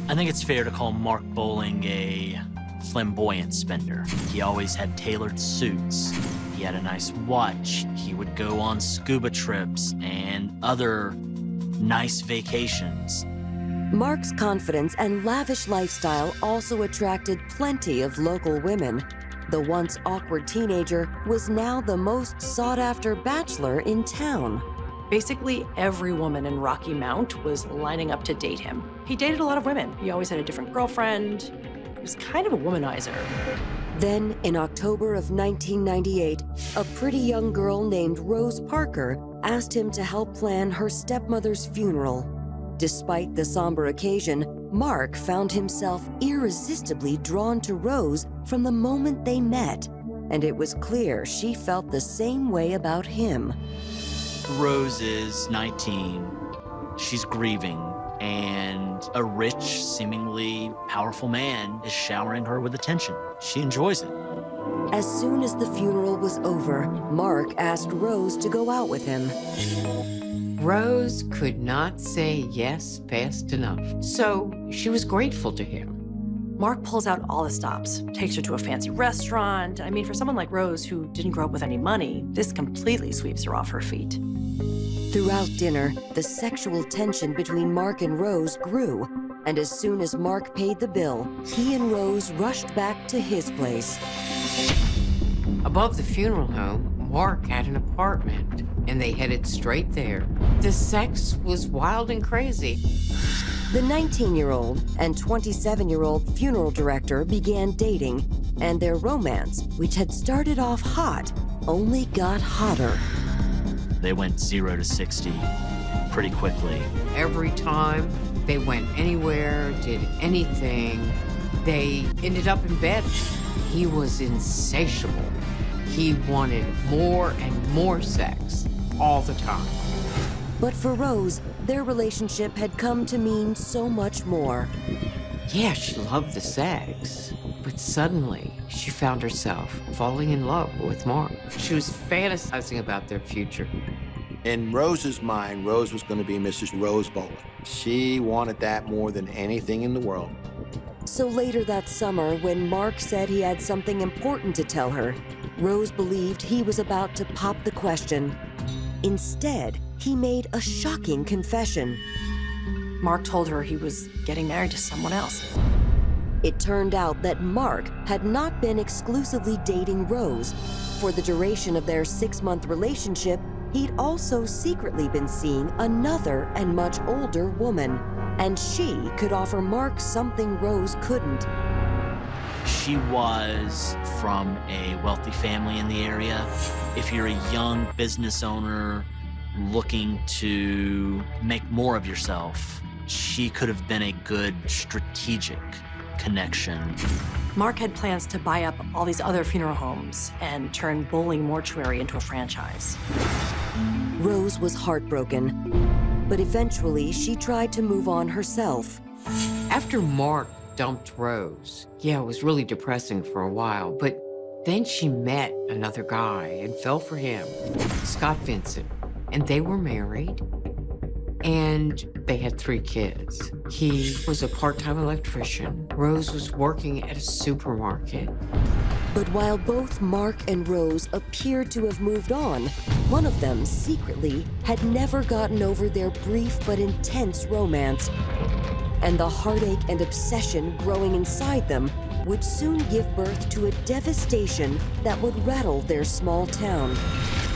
I think it's fair to call Mark Bowling a flamboyant spender. He always had tailored suits. He had a nice watch. He would go on scuba trips and other nice vacations.
Mark's confidence and lavish lifestyle also attracted plenty of local women. The once awkward teenager was now the most sought-after bachelor in town.
Basically, every woman in Rocky Mount was lining up to date him. He dated a lot of women. He always had a different girlfriend. He was kind of a womanizer.
Then, in October of 1998, a pretty young girl named Rose Parker asked him to help plan her stepmother's funeral. Despite the somber occasion, Mark found himself irresistibly drawn to Rose from the moment they met, and it was clear she felt the same way about him.
Rose is 19. She's grieving, and a rich, seemingly powerful man is showering her with attention. She enjoys it.
As soon as the funeral was over, Mark asked Rose to go out with him.
Rose could not say yes fast enough, so she was grateful to him.
Mark pulls out all the stops, takes her to a fancy restaurant. I mean, for someone like Rose, who didn't grow up with any money, this completely sweeps her off her feet.
Throughout dinner, the sexual tension between Mark and Rose grew, and as soon as Mark paid the bill, he and Rose rushed back to his place.
Above the funeral home, Mark had an apartment, and they headed straight there. The sex was wild and crazy.
The 19-year-old and 27-year-old funeral director began dating, and their romance, which had started off hot, only got hotter.
They went 0 to 60 pretty quickly.
Every time they went anywhere, did anything, they ended up in bed. He was insatiable. He wanted more and more sex all the time.
But for Rose, their relationship had come to mean so much more.
Yeah, she loved the sex, but suddenly she found herself falling in love with Mark. She was fantasizing about their future.
In Rose's mind, Rose was going to be Mrs. Rose Bowling. She wanted that more than anything in the world.
So later that summer, when Mark said he had something important to tell her, Rose believed he was about to pop the question. Instead, he made a shocking confession.
Mark told her he was getting married to someone else.
It turned out that Mark had not been exclusively dating Rose. For the duration of their 6-month relationship, he'd also secretly been seeing another and much older woman. And she could offer Mark something Rose couldn't.
She was from a wealthy family in the area. If you're a young business owner looking to make more of yourself, she could have been a good strategic connection.
Mark had plans to buy up all these other funeral homes and turn Bowling Mortuary into a franchise.
Rose was heartbroken, but eventually she tried to move on herself.
After Mark dumped Rose, yeah, it was really depressing for a while, but then she met another guy and fell for him, Scott Vincent, and they were married, and they had 3 kids. He was a part-time electrician. Rose was working at a supermarket.
But while both Mark and Rose appeared to have moved on, one of them secretly had never gotten over their brief but intense romance. And the heartache and obsession growing inside them would soon give birth to a devastation that would rattle their small town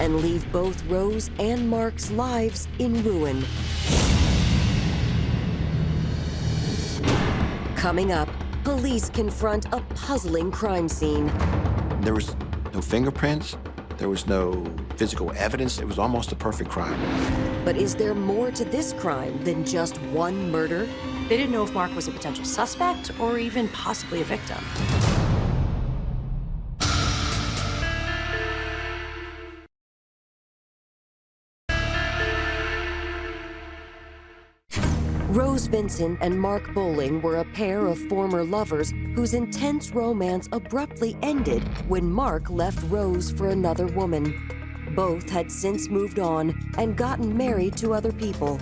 and leave both Rose and Mark's lives in ruin. Coming up, police confront a puzzling crime scene.
There was no fingerprints. There was no physical evidence. It was almost a perfect crime.
But is there more to this crime than just one murder?
They didn't know if Mark was a potential suspect or even possibly a victim.
Rose Vincent and Mark Bowling were a pair of former lovers whose intense romance abruptly ended when Mark left Rose for another woman. Both had since moved on and gotten married to other people.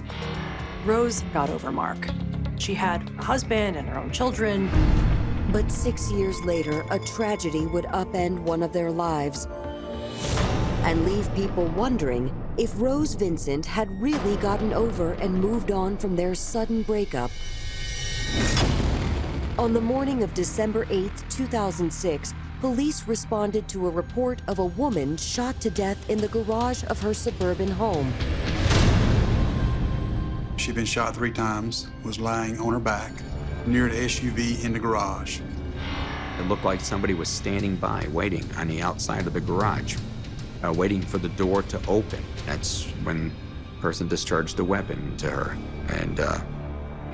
Rose got over Mark. She had a husband and her own children.
But 6 years later, a tragedy would upend one of their lives and leave people wondering if Rose Vincent had really gotten over and moved on from their sudden breakup. On the morning of December 8, 2006, police responded to a report of a woman shot to death in the garage of her suburban home.
She'd been shot 3 times, was lying on her back near the SUV in the garage.
It looked like somebody was standing by, waiting on the outside of the garage, waiting for the door to open. That's when the person discharged a weapon to her and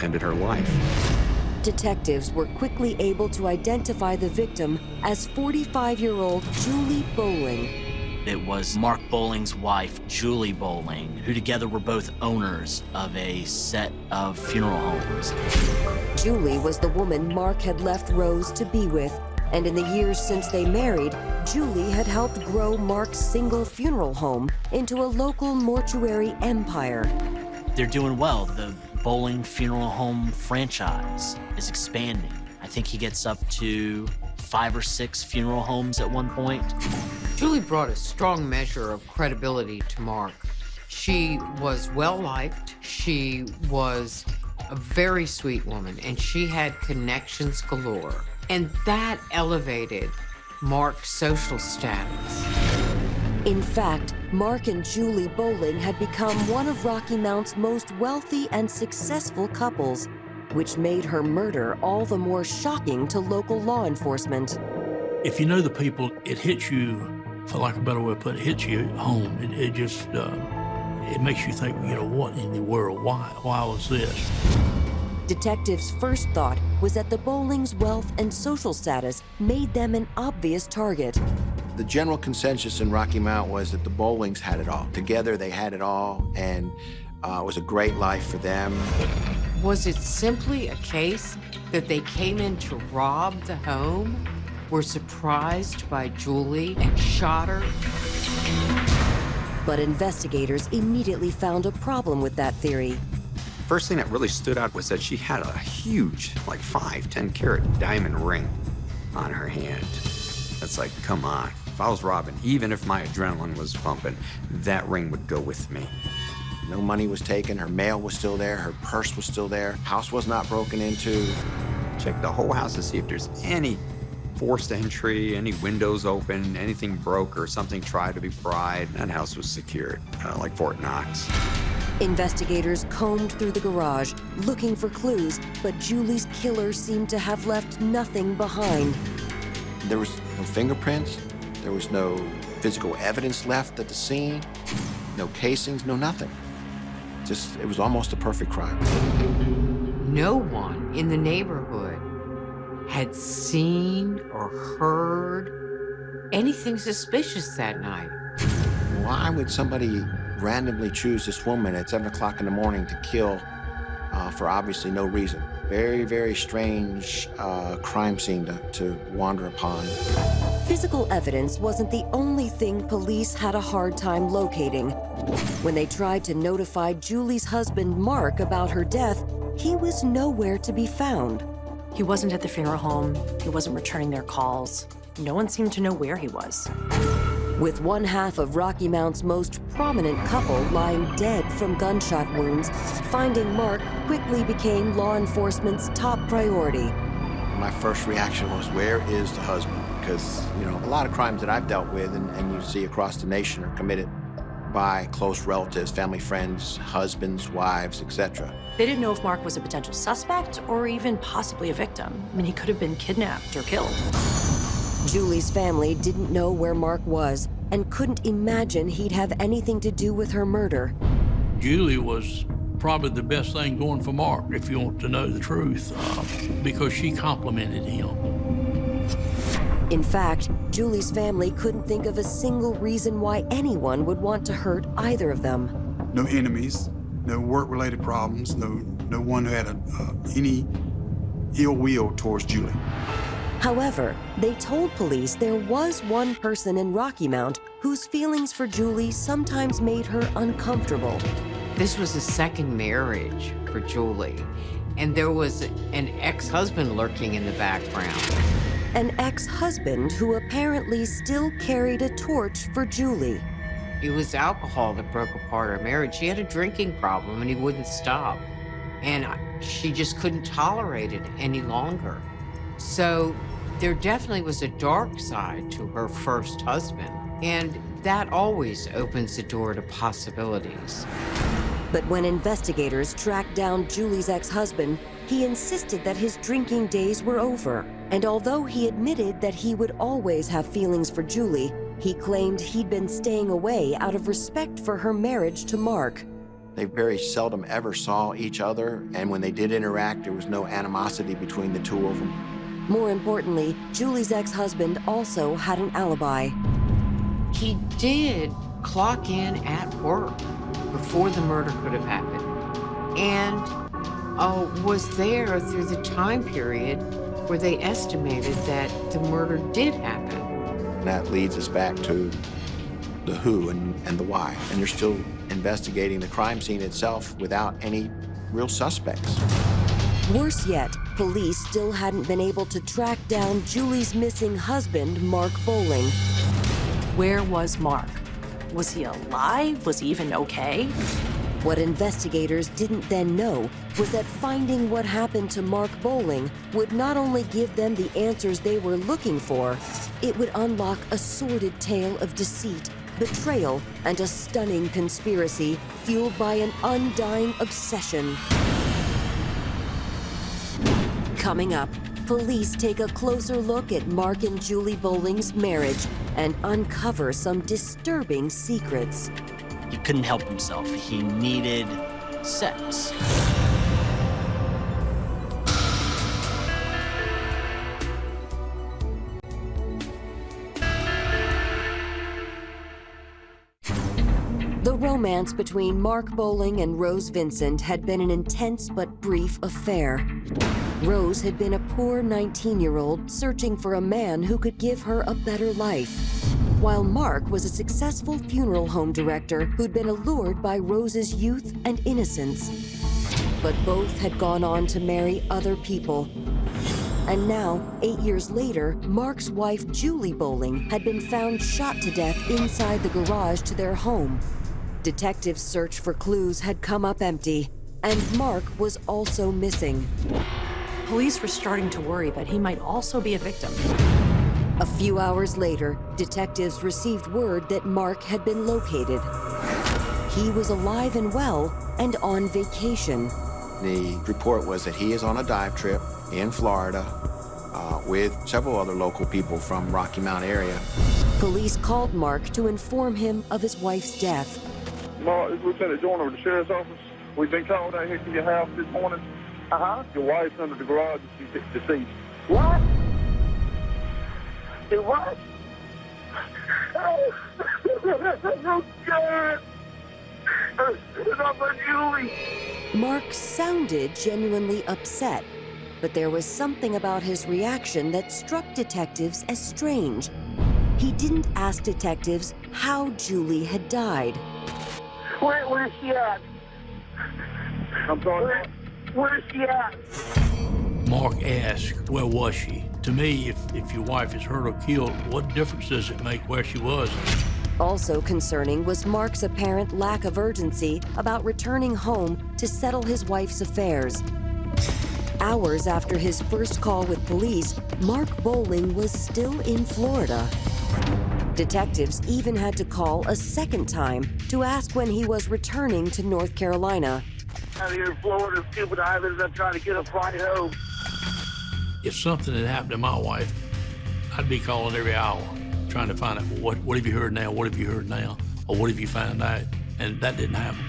ended her life.
Detectives were quickly able to identify the victim as 45-year-old Julie Bowling.
It was Mark Bowling's wife, Julie Bowling, who together were both owners of a set of funeral homes.
Julie was the woman Mark had left Rose to be with, and in the years since they married, Julie had helped grow Mark's single funeral home into a local mortuary empire.
They're doing well. The Bowling Funeral Home franchise is expanding. I think he gets up to 5 or 6 funeral homes at one point.
Julie brought a strong measure of credibility to Mark. She was well-liked, she was a very sweet woman, and she had connections galore. And that elevated Mark's social status.
In fact, Mark and Julie Bowling had become one of Rocky Mount's most wealthy and successful couples, which made her murder all the more shocking to local law enforcement.
If you know the people, it hits you, for lack of a better way to put it, hits you home. It just, it makes you think, you know, what in the world, why was this?
Detectives' first thought was that the Bowlings' wealth and social status made them an obvious target.
The general consensus in Rocky Mount was that the Bowlings had it all. Together, they had it all, and it was a great life for them.
Was it simply a case that they came in to rob the home, were surprised by Julie, and shot her?
But investigators immediately found a problem with that theory.
First thing that really stood out was that she had a huge, like 10 carat diamond ring on her hand. That's like, come on. If I was robbing, even if my adrenaline was pumping, that ring would go with me.
No money was taken, her mail was still there, her purse was still there, house was not broken into.
Check the whole house to see if there's any forced entry, any windows open, anything broke or something tried to be pried. That house was secured, like Fort Knox.
Investigators combed through the garage, looking for clues, but Julie's killer seemed to have left nothing behind.
There was no fingerprints, there was no physical evidence left at the scene, no casings, no nothing. It was almost a perfect crime.
No one in the neighborhood had seen or heard anything suspicious that night.
Why would somebody randomly choose this woman at 7 o'clock in the morning to kill for obviously no reason? Very, very strange crime scene to wander upon.
Physical evidence wasn't the only thing police had a hard time locating. When they tried to notify Julie's husband, Mark, about her death, he was nowhere to be found.
He wasn't at the funeral home. He wasn't returning their calls. No one seemed to know where he was.
With one half of Rocky Mount's most prominent couple lying dead from gunshot wounds, finding Mark quickly became law enforcement's top priority.
My first reaction was, where is the husband? Because, you know, a lot of crimes that I've dealt with and you see across the nation are committed by close relatives, family, friends, husbands, wives, etc.
They didn't know if Mark was a potential suspect or even possibly a victim. I mean, he could have been kidnapped or killed.
Julie's family didn't know where Mark was and couldn't imagine he'd have anything to do with her murder.
Julie was probably the best thing going for Mark, if you want to know the truth, because she complimented him.
In fact, Julie's family couldn't think of a single reason why anyone would want to hurt either of them.
No enemies, no work-related problems, no one who had any ill will towards Julie.
However, they told police there was one person in Rocky Mount whose feelings for Julie sometimes made her uncomfortable.
This was a second marriage for Julie, and there was an ex-husband lurking in the background.
An ex-husband who apparently still carried a torch for Julie.
It was alcohol that broke apart our marriage. She had a drinking problem and he wouldn't stop. And she just couldn't tolerate it any longer. So there definitely was a dark side to her first husband. And that always opens the door to possibilities.
But when investigators tracked down Julie's ex-husband, he insisted that his drinking days were over. And although he admitted that he would always have feelings for Julie, he claimed he'd been staying away out of respect for her marriage to Mark.
They very seldom ever saw each other, and when they did interact, there was no animosity between the two of them.
More importantly, Julie's ex-husband also had an alibi.
He did clock in at work before the murder could have happened, and was there through the time period where they estimated that the murder did happen.
That leads us back to the who and the why, and they're still investigating the crime scene itself without any real suspects.
Worse yet, police still hadn't been able to track down Julie's missing husband, Mark Bowling.
Where was Mark? Was he alive? Was he even okay?
What investigators didn't then know was that finding what happened to Mark Bowling would not only give them the answers they were looking for, it would unlock a sordid tale of deceit, betrayal, and a stunning conspiracy fueled by an undying obsession. Coming up, police take a closer look at Mark and Julie Bowling's marriage and uncover some disturbing secrets.
He couldn't help himself. He needed sex.
The romance between Mark Bowling and Rose Vincent had been an intense but brief affair. Rose had been a poor 19-year-old searching for a man who could give her a better life, while Mark was a successful funeral home director who'd been allured by Rose's youth and innocence. But both had gone on to marry other people. And now, 8 years later, Mark's wife, Julie Bowling, had been found shot to death inside the garage to their home. Detectives' search for clues had come up empty, and Mark was also missing.
Police were starting to worry that he might also be a victim.
A few hours later, detectives received word that Mark had been located. He was alive and well and on vacation.
The report was that he is on a dive trip in Florida with several other local people from Rocky Mount area.
Police called Mark to inform him of his wife's death.
Mark, it's Lieutenant Joyner of the Sheriff's Office. We've been called out here to your house this morning. Your wife's under the garage and she's deceased.
What? Do what? Oh, God! It's Julie!
Mark sounded genuinely upset, but there was something about his reaction that struck detectives as strange. He didn't ask detectives how Julie had died.
Where's she at?
I'm sorry?
Where's she at?
Mark asked, where was she? To me, if your wife is hurt or killed, what difference does it make where she was?
Also concerning was Mark's apparent lack of urgency about returning home to settle his wife's affairs. Hours after his first call with police, Mark Bowling was still in Florida. Detectives even had to call a second time to ask when he was returning to North Carolina.
Out here in Florida, scuba divers, I'm trying to get a flight home.
If something had happened to my wife, I'd be calling every hour, trying to find out, what have you heard now? What have you heard now? Or what have you found out? And that didn't happen.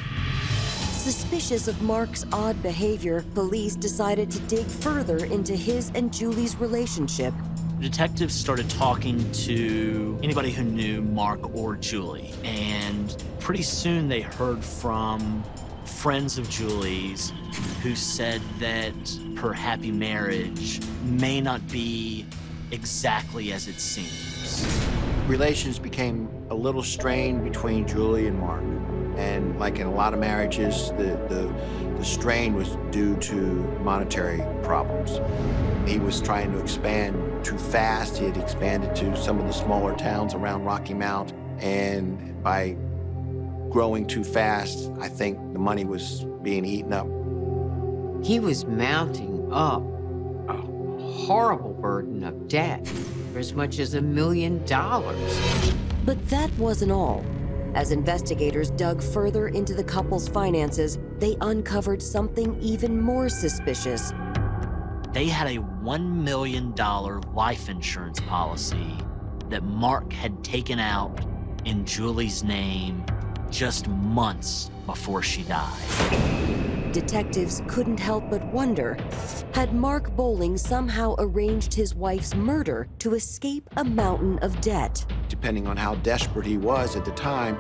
Suspicious of Mark's odd behavior, police decided to dig further into his and Julie's relationship.
Detectives started talking to anybody who knew Mark or Julie, and pretty soon they heard from friends of Julie's who said that her happy marriage may not be exactly as it seems.
Relations became a little strained between Julie and Mark. And like in a lot of marriages, the strain was due to monetary problems. He was trying to expand too fast. He had expanded to some of the smaller towns around Rocky Mount. And by growing too fast, I think the money was being eaten up.
He was mounting up a horrible burden of debt for as much as $1 million.
But that wasn't all. As investigators dug further into the couple's finances, they uncovered something even more suspicious.
They had a $1 million life insurance policy that Mark had taken out in Julie's name just months before she died.
Detectives couldn't help but wonder, had Mark Bowling somehow arranged his wife's murder to escape a mountain of debt?
Depending on how desperate he was at the time,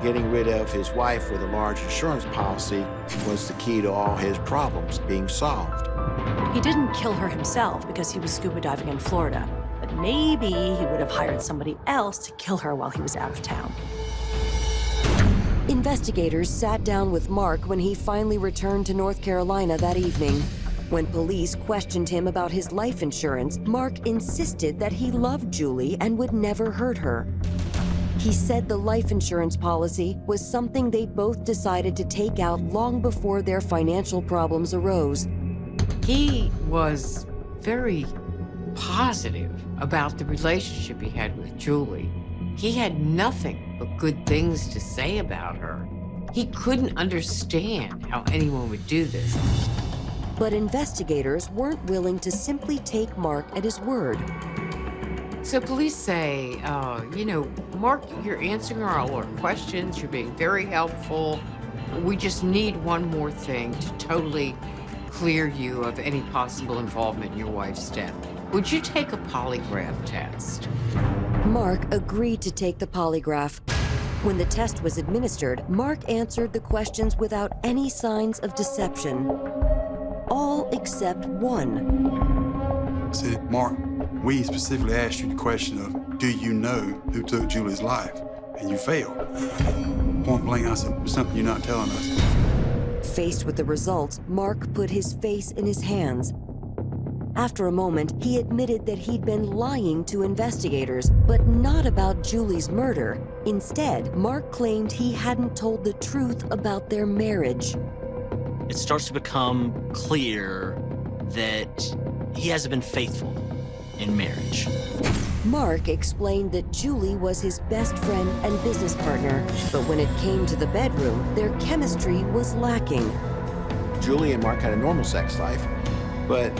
getting rid of his wife with a large insurance policy was the key to all his problems being solved.
He didn't kill her himself because he was scuba diving in Florida, but maybe he would have hired somebody else to kill her while he was out of town.
Investigators sat down with Mark when he finally returned to North Carolina that evening. When police questioned him about his life insurance, Mark insisted that he loved Julie and would never hurt her. He said the life insurance policy was something they both decided to take out long before their financial problems arose.
He was very positive about the relationship he had with Julie. He had nothing but good things to say about her. He couldn't understand how anyone would do this.
But investigators weren't willing to simply take Mark at his word.
So police say, Mark, you're answering all our questions, you're being very helpful. We just need one more thing to totally clear you of any possible involvement in your wife's death. Would you take a polygraph test?
Mark agreed to take the polygraph. When the test was administered, Mark answered the questions without any signs of deception. All except one.
I said, Mark, we specifically asked you the question of, do you know who took Julie's life? And you failed. Point blank, I said, something you're not telling us.
Faced with the results, Mark put his face in his hands. After a moment, he admitted that he'd been lying to investigators, but not about Julie's murder. Instead, Mark claimed he hadn't told the truth about their marriage.
It starts to become clear that he hasn't been faithful in marriage.
Mark explained that Julie was his best friend and business partner, but when it came to the bedroom, their chemistry was lacking.
Julie and Mark had a normal sex life, but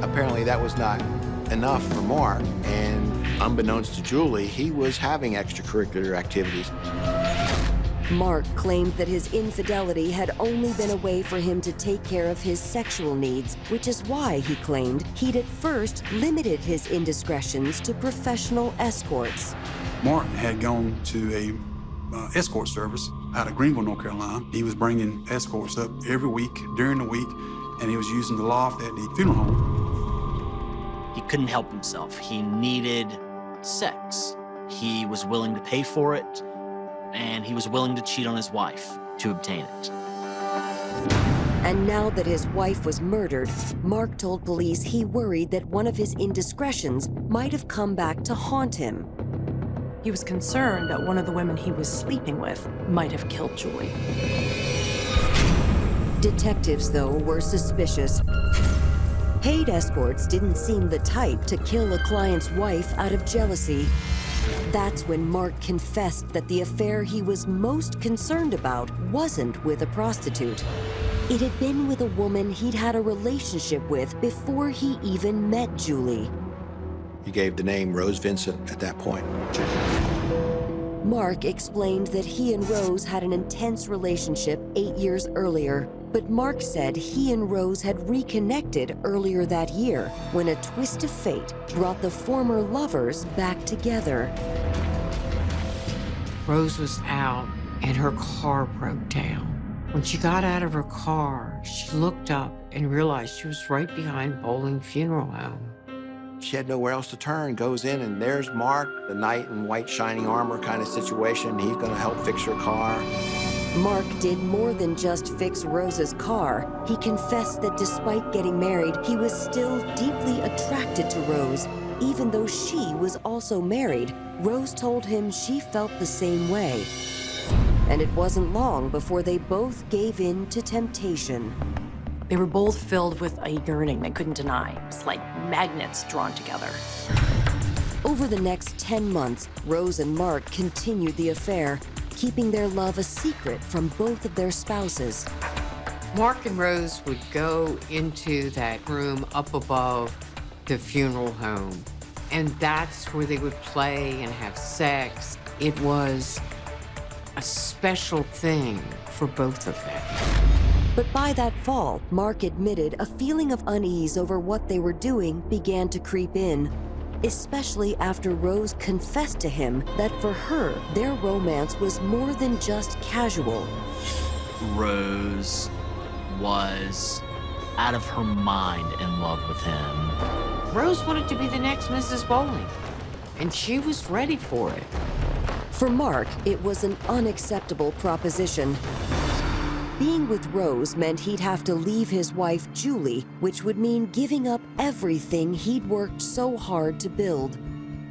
apparently that was not enough for Mark, and unbeknownst to Julie, he was having extracurricular activities.
Mark claimed that his infidelity had only been a way for him to take care of his sexual needs, which is why, he claimed, he'd at first limited his indiscretions to professional escorts.
Martin had gone to a escort service out of Greenville, North Carolina. He was bringing escorts up every week during the week, and he was using the loft at the funeral home.
He couldn't help himself. He needed sex. He was willing to pay for it, and he was willing to cheat on his wife to obtain it.
And now that his wife was murdered, Mark told police he worried that one of his indiscretions might have come back to haunt him.
He was concerned that one of the women he was sleeping with might have killed Julie.
Detectives, though, were suspicious. Paid escorts didn't seem the type to kill a client's wife out of jealousy. That's when Mark confessed that the affair he was most concerned about wasn't with a prostitute. It had been with a woman he'd had a relationship with before he even met Julie.
He gave the name Rose Vincent at that point.
Mark explained that he and Rose had an intense relationship 8 years earlier, but Mark said he and Rose had reconnected earlier that year when a twist of fate brought the former lovers back together.
Rose was out and her car broke down. When she got out of her car, she looked up and realized she was right behind Bowling Funeral Home.
She had nowhere else to turn, goes in, and there's Mark, the knight in white shining armor kind of situation. He's gonna help fix her car.
Mark did more than just fix Rose's car. He confessed that despite getting married, he was still deeply attracted to Rose. Even though she was also married, Rose told him she felt the same way. And it wasn't long before they both gave in to temptation.
They were both filled with a yearning they couldn't deny. It's like magnets drawn together.
Over the next 10 months, Rose and Mark continued the affair, keeping their love a secret from both of their spouses.
Mark and Rose would go into that room up above the funeral home, and that's where they would play and have sex. It was a special thing for both of them.
But by that fall, Mark admitted a feeling of unease over what they were doing began to creep in, especially after Rose confessed to him that for her, their romance was more than just casual.
Rose was out of her mind in love with him.
Rose wanted to be the next Mrs. Bowling, and she was ready for it.
For Mark, it was an unacceptable proposition. Being with Rose meant he'd have to leave his wife, Julie, which would mean giving up everything he'd worked so hard to build.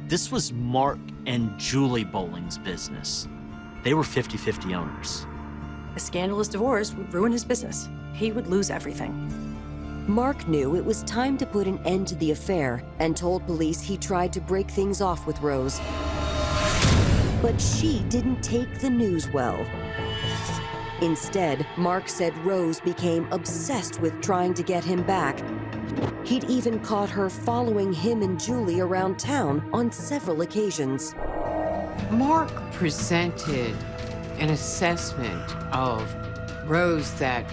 This was Mark and Julie Bowling's business. They were 50-50 owners.
A scandalous divorce would ruin his business. He would lose everything.
Mark knew it was time to put an end to the affair and told police he tried to break things off with Rose. But she didn't take the news well. Instead, Mark said Rose became obsessed with trying to get him back. He'd even caught her following him and Julie around town on several occasions.
Mark presented an assessment of Rose that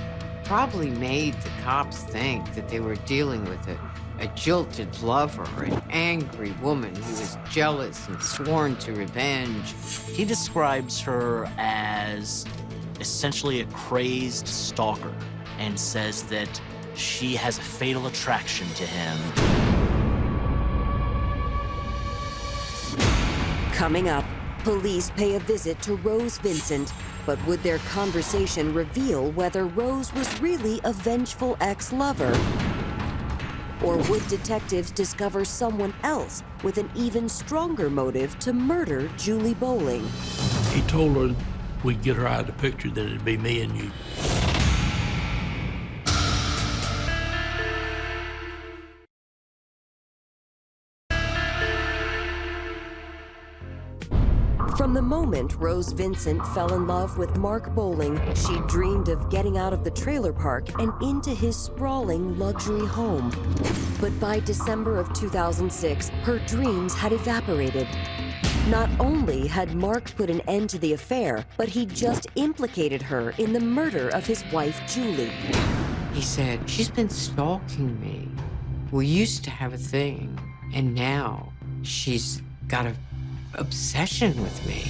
probably made the cops think that they were dealing with a jilted lover, an angry woman who was jealous and sworn to revenge.
He describes her as essentially a crazed stalker and says that she has a fatal attraction to him.
Coming up, police pay a visit to Rose Vincent, but would their conversation reveal whether Rose was really a vengeful ex-lover? Or would detectives discover someone else with an even stronger motive to murder Julie Bowling?
He told her we'd get her out of the picture, that it'd be me and you.
From the moment Rose Vincent fell in love with Mark Bowling, she dreamed of getting out of the trailer park and into his sprawling luxury home. But by December of 2006, her dreams had evaporated. Not only had Mark put an end to the affair, but he just implicated her in the murder of his wife, Julie.
He said, she's been stalking me. We used to have a thing, and now she's got a obsession with me.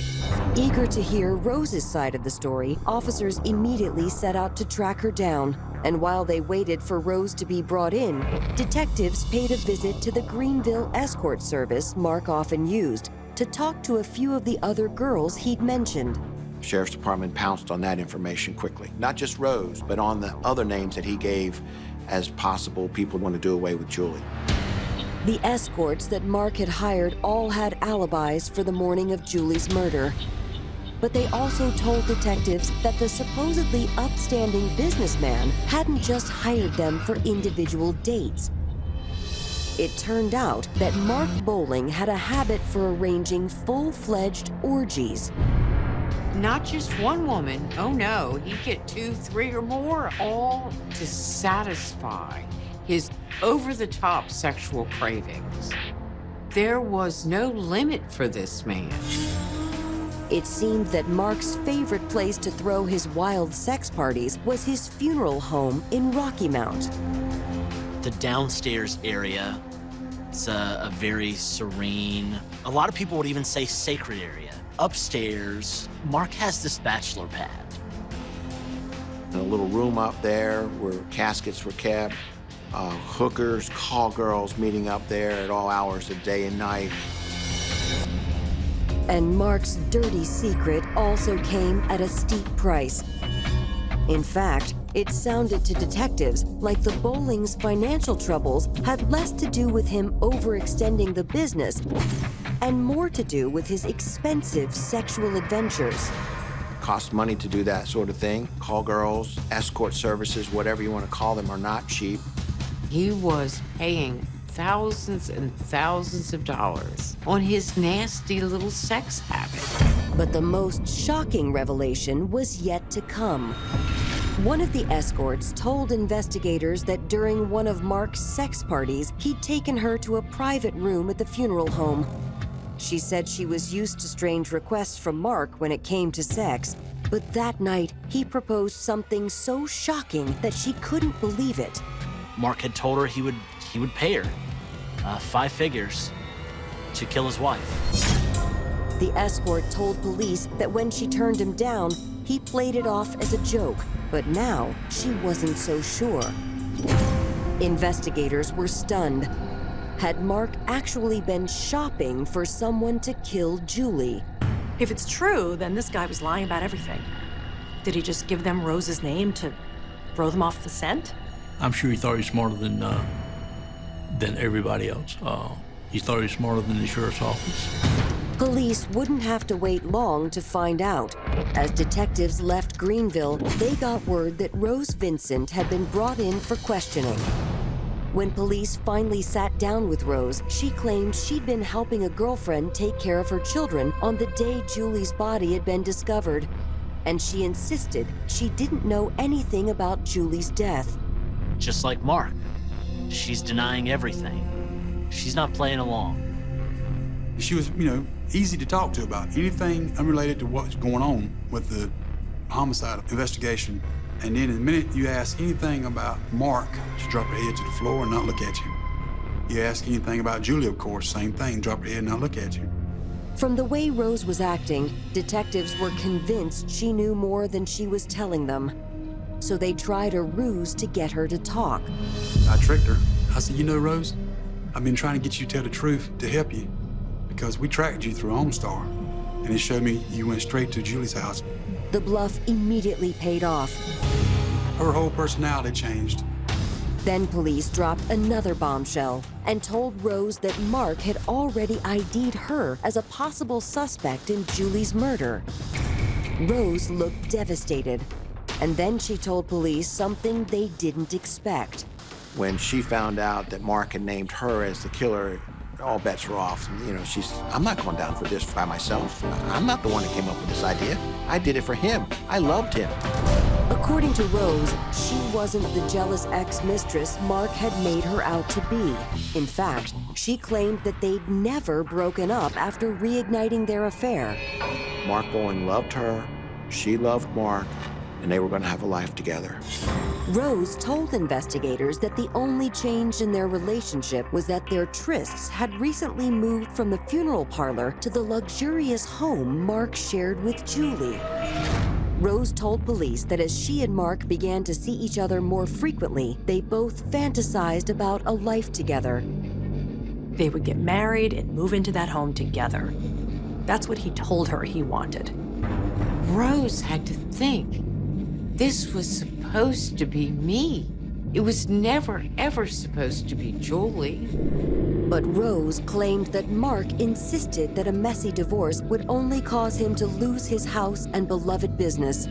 Eager to hear Rose's side of the story, officers immediately set out to track her down. And while they waited for Rose to be brought in, detectives paid a visit to the Greenville escort service Mark often used to talk to a few of the other girls he'd mentioned.
Sheriff's Department pounced on that information quickly. Not just Rose, but on the other names that he gave as possible people want to do away with Julie.
The escorts that Mark had hired all had alibis for the morning of Julie's murder. But they also told detectives that the supposedly upstanding businessman hadn't just hired them for individual dates. It turned out that Mark Bowling had a habit for arranging full-fledged orgies.
Not just one woman, oh no, he'd get 2, 3, or more, all to satisfy his over-the-top sexual cravings. There was no limit for this man.
It seemed that Mark's favorite place to throw his wild sex parties was his funeral home in Rocky Mount.
The downstairs area is a very serene, a lot of people would even say sacred area. Upstairs, Mark has this bachelor pad.
In a little room up there where caskets were kept, hookers, call girls meeting up there at all hours of day and night.
And Mark's dirty secret also came at a steep price. In fact, it sounded to detectives like the Bowling's financial troubles had less to do with him overextending the business and more to do with his expensive sexual adventures.
Costs money to do that sort of thing. Call girls, escort services, whatever you want to call them, are not cheap.
He was paying thousands and thousands of dollars on his nasty little sex habit.
But the most shocking revelation was yet to come. One of the escorts told investigators that during one of Mark's sex parties, he'd taken her to a private room at the funeral home. She said she was used to strange requests from Mark when it came to sex, but that night, he proposed something so shocking that she couldn't believe it.
Mark had told her he would pay her 5 figures to kill his wife.
The escort told police that when she turned him down, he played it off as a joke, but now she wasn't so sure. Investigators were stunned. Had Mark actually been shopping for someone to kill Julie?
If it's true, then this guy was lying about everything. Did he just give them Rose's name to throw them off the scent?
I'm sure he thought he was smarter than everybody else. He thought he was smarter than the sheriff's office.
Police wouldn't have to wait long to find out. As detectives left Greenville, they got word that Rose Vincent had been brought in for questioning. When police finally sat down with Rose, she claimed she'd been helping a girlfriend take care of her children on the day Julie's body had been discovered. And she insisted she didn't know anything about Julie's death.
Just like Mark, she's denying everything. She's not playing along.
She was, easy to talk to about anything unrelated to what's going on with the homicide investigation. And then the minute you ask anything about Mark, she dropped her head to the floor and not look at you. You ask anything about Julie, of course, same thing, drop her head and not look at you.
From the way Rose was acting, detectives were convinced she knew more than she was telling them. So they tried a ruse to get her to talk.
I tricked her. I said, Rose, I've been trying to get you to tell the truth to help you because we tracked you through OnStar, and it showed me you went straight to Julie's house.
The bluff immediately paid off.
Her whole personality changed.
Then police dropped another bombshell and told Rose that Mark had already ID'd her as a possible suspect in Julie's murder. Rose looked devastated, and then she told police something they didn't expect.
When she found out that Mark had named her as the killer, all bets were off. You know, I'm not going down for this by myself. I'm not the one that came up with this idea. I did it for him. I loved him.
According to Rose, she wasn't the jealous ex-mistress Mark had made her out to be. In fact, she claimed that they'd never broken up after reigniting their affair.
Mark Bowling loved her, she loved Mark, and they were going to have a life together.
Rose told investigators that the only change in their relationship was that their trysts had recently moved from the funeral parlor to the luxurious home Mark shared with Julie. Rose told police that as she and Mark began to see each other more frequently, they both fantasized about a life together.
They would get married and move into that home together. That's what he told her he wanted.
Rose had to think, this was supposed to be me. It was never, ever supposed to be Julie.
But Rose claimed that Mark insisted that a messy divorce would only cause him to lose his house and beloved business.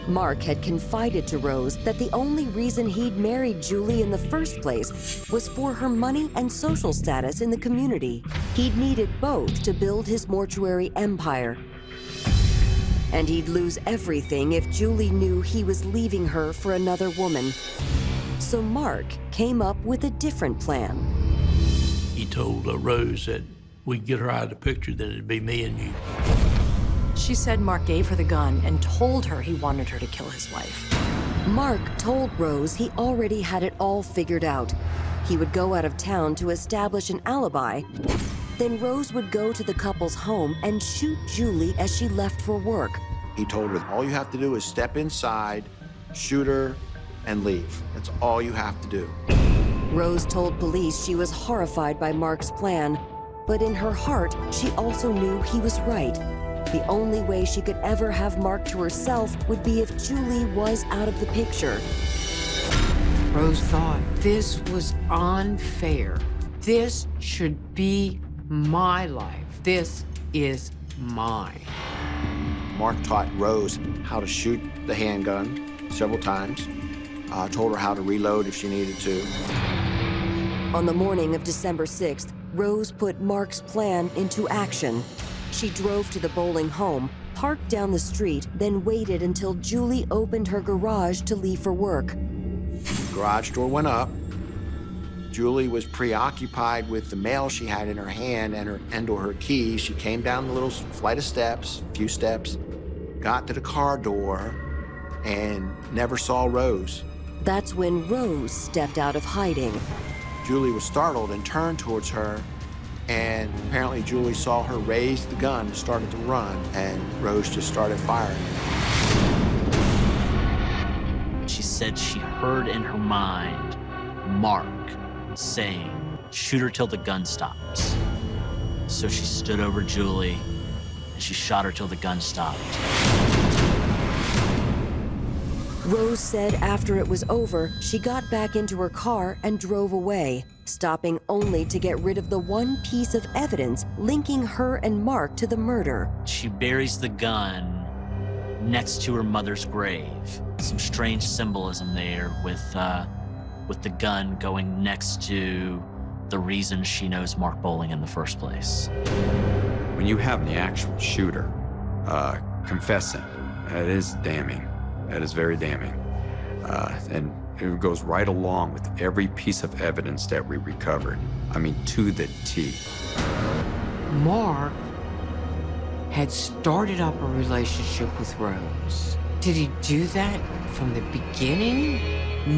Mark had confided to Rose that the only reason he'd married Julie in the first place was for her money and social status in the community. He'd needed both to build his mortuary empire. And he'd lose everything if Julie knew he was leaving her for another woman. So Mark came up with a different plan.
He told Rose that we'd get her out of the picture, then it'd be me and you.
She said Mark gave her the gun and told her he wanted her to kill his wife.
Mark told Rose he already had it all figured out. He would go out of town to establish an alibi. Then Rose would go to the couple's home and shoot Julie as she left for work.
He told her, all you have to do is step inside, shoot her, and leave. That's all you have to do.
Rose told police she was horrified by Mark's plan, but in her heart, she also knew he was right. The only way she could ever have Mark to herself would be if Julie was out of the picture.
Rose thought this was unfair. This should be my life. This is mine.
Mark taught Rose how to shoot the handgun several times, told her how to reload if she needed to.
On the morning of December 6th, Rose put Mark's plan into action. She drove to the Bowling home, parked down the street, then waited until Julie opened her garage to leave for work.
The garage door went up. Julie was preoccupied with the mail she had in her hand and/or her keys. She came down the little flight of steps, a few steps, got to the car door, and never saw Rose.
That's when Rose stepped out of hiding.
Julie was startled and turned towards her, and apparently Julie saw her raise the gun, started to run, and Rose just started firing.
She said she heard in her mind Mark saying, shoot her till the gun stops. So she stood over Julie and she shot her till the gun stopped.
Rose said after it was over, she got back into her car and drove away, stopping only to get rid of the one piece of evidence linking her and Mark to the murder.
She buries the gun next to her mother's grave. Some strange symbolism there with the gun going next to the reason she knows Mark Bowling in the first place.
When you have the actual shooter confessing, it is damning. That is very damning. And it goes right along with every piece of evidence that we recovered. I mean, to the T.
Mark had started up a relationship with Rose. Did he do that from the beginning,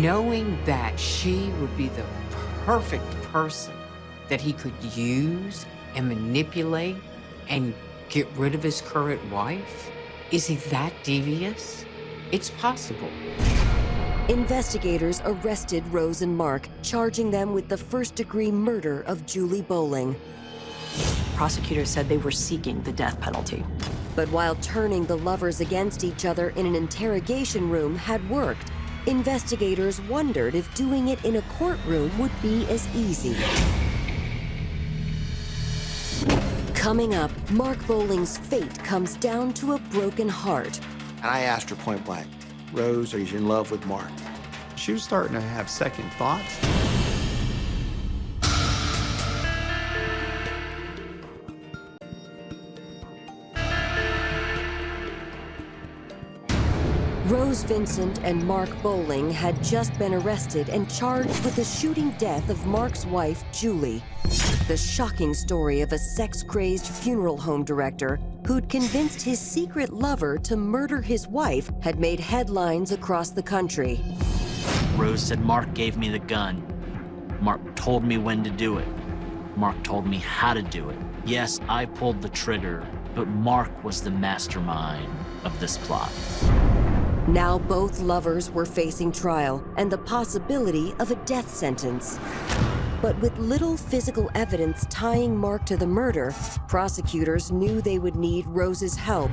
knowing that she would be the perfect person that he could use and manipulate and get rid of his current wife? Is he that devious? It's possible.
Investigators arrested Rose and Mark, charging them with the first-degree murder of Julie Bowling.
Prosecutors said they were seeking the death penalty.
But while turning the lovers against each other in an interrogation room had worked, Investigators wondered if doing it in a courtroom would be as easy. Coming up, Mark Bowling's fate comes down to a broken heart.
And I asked her point blank, Rose, are you in love with Mark?
She was starting to have second thoughts.
Rose Vincent and Mark Bowling had just been arrested and charged with the shooting death of Mark's wife, Julie. The shocking story of a sex-crazed funeral home director who'd convinced his secret lover to murder his wife had made headlines across the country.
Rose said Mark gave me the gun. Mark told me when to do it. Mark told me how to do it. Yes, I pulled the trigger, but Mark was the mastermind of this plot.
Now both lovers were facing trial and the possibility of a death sentence. But with little physical evidence tying Mark to the murder, prosecutors knew they would need Rose's help,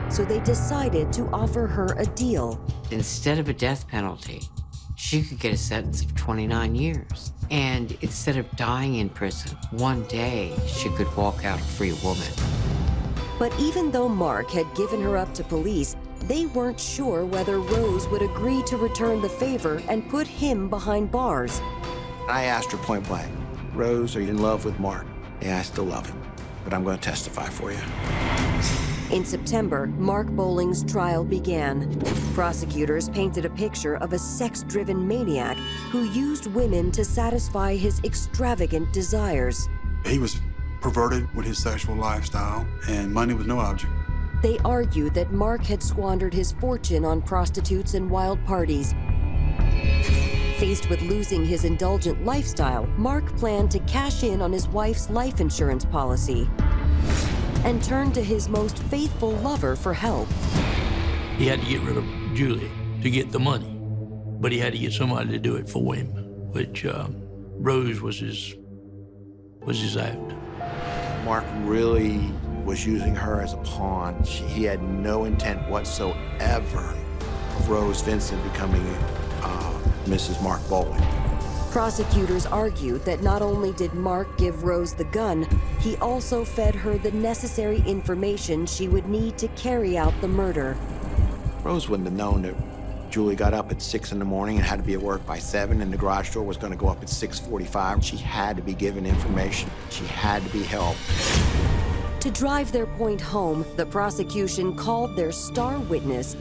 so they decided to offer her a deal.
Instead of a death penalty, she could get a sentence of 29 years. And instead of dying in prison, one day she could walk out a free woman.
But even though Mark had given her up to police, they weren't sure whether Rose would agree to return the favor and put him behind bars.
I asked her point blank, Rose, are you in love with Mark? Yeah, I still love him, but I'm going to testify for you.
In September, Mark Bowling's trial began. Prosecutors painted a picture of a sex-driven maniac who used women to satisfy his extravagant desires.
He was perverted with his sexual lifestyle, and money was no object.
They argued that Mark had squandered his fortune on prostitutes and wild parties. Faced with losing his indulgent lifestyle, Mark planned to cash in on his wife's life insurance policy and turned to his most faithful lover for help.
He had to get rid of Julie to get the money, but he had to get somebody to do it for him, which Rose was his act.
Mark really was using her as a pawn. He had no intent whatsoever of Rose Vincent becoming Mrs. Mark Bowling.
Prosecutors argued that not only did Mark give Rose the gun, he also fed her the necessary information she would need to carry out the murder.
Rose wouldn't have known that Julie got up at 6 in the morning and had to be at work by 7, and the garage door was going to go up at 6:45. She had to be given information. She had to be helped.
To drive their point home, the prosecution called their star witness,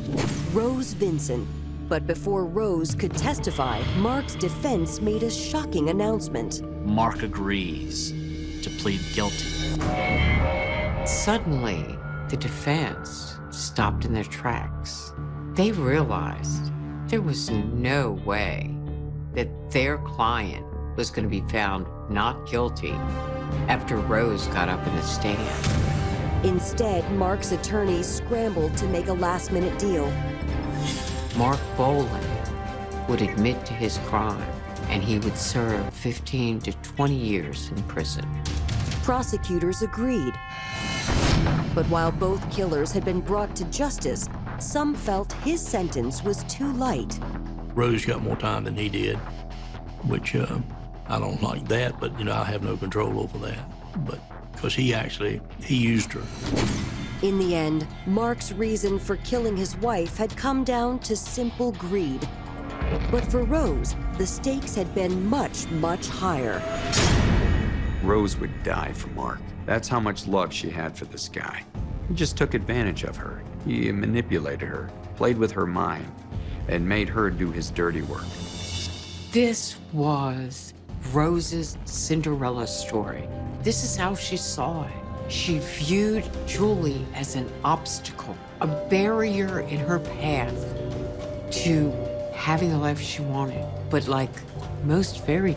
Rose Vincent. But before Rose could testify, Mark's defense made a shocking announcement.
Mark agrees to plead guilty.
Suddenly, the defense stopped in their tracks. They realized there was no way that their client was going to be found not guilty after Rose got up in the stand.
Instead, Mark's attorneys scrambled to make a last-minute deal.
Mark Bowling would admit to his crime, and he would serve 15 to 20 years in prison.
Prosecutors agreed. But while both killers had been brought to justice, some felt his sentence was too light.
Rose got more time than he did, which I don't like that, but I have no control over that. But because he used her.
In the end, Mark's reason for killing his wife had come down to simple greed. But for Rose, the stakes had been much, much higher.
Rose would die for Mark. That's how much love she had for this guy. He just took advantage of her. He manipulated her, played with her mind, and made her do his dirty work.
This was Rose's Cinderella story. This is how she saw it. She viewed Julie as an obstacle, a barrier in her path to having the life she wanted. But like most fairy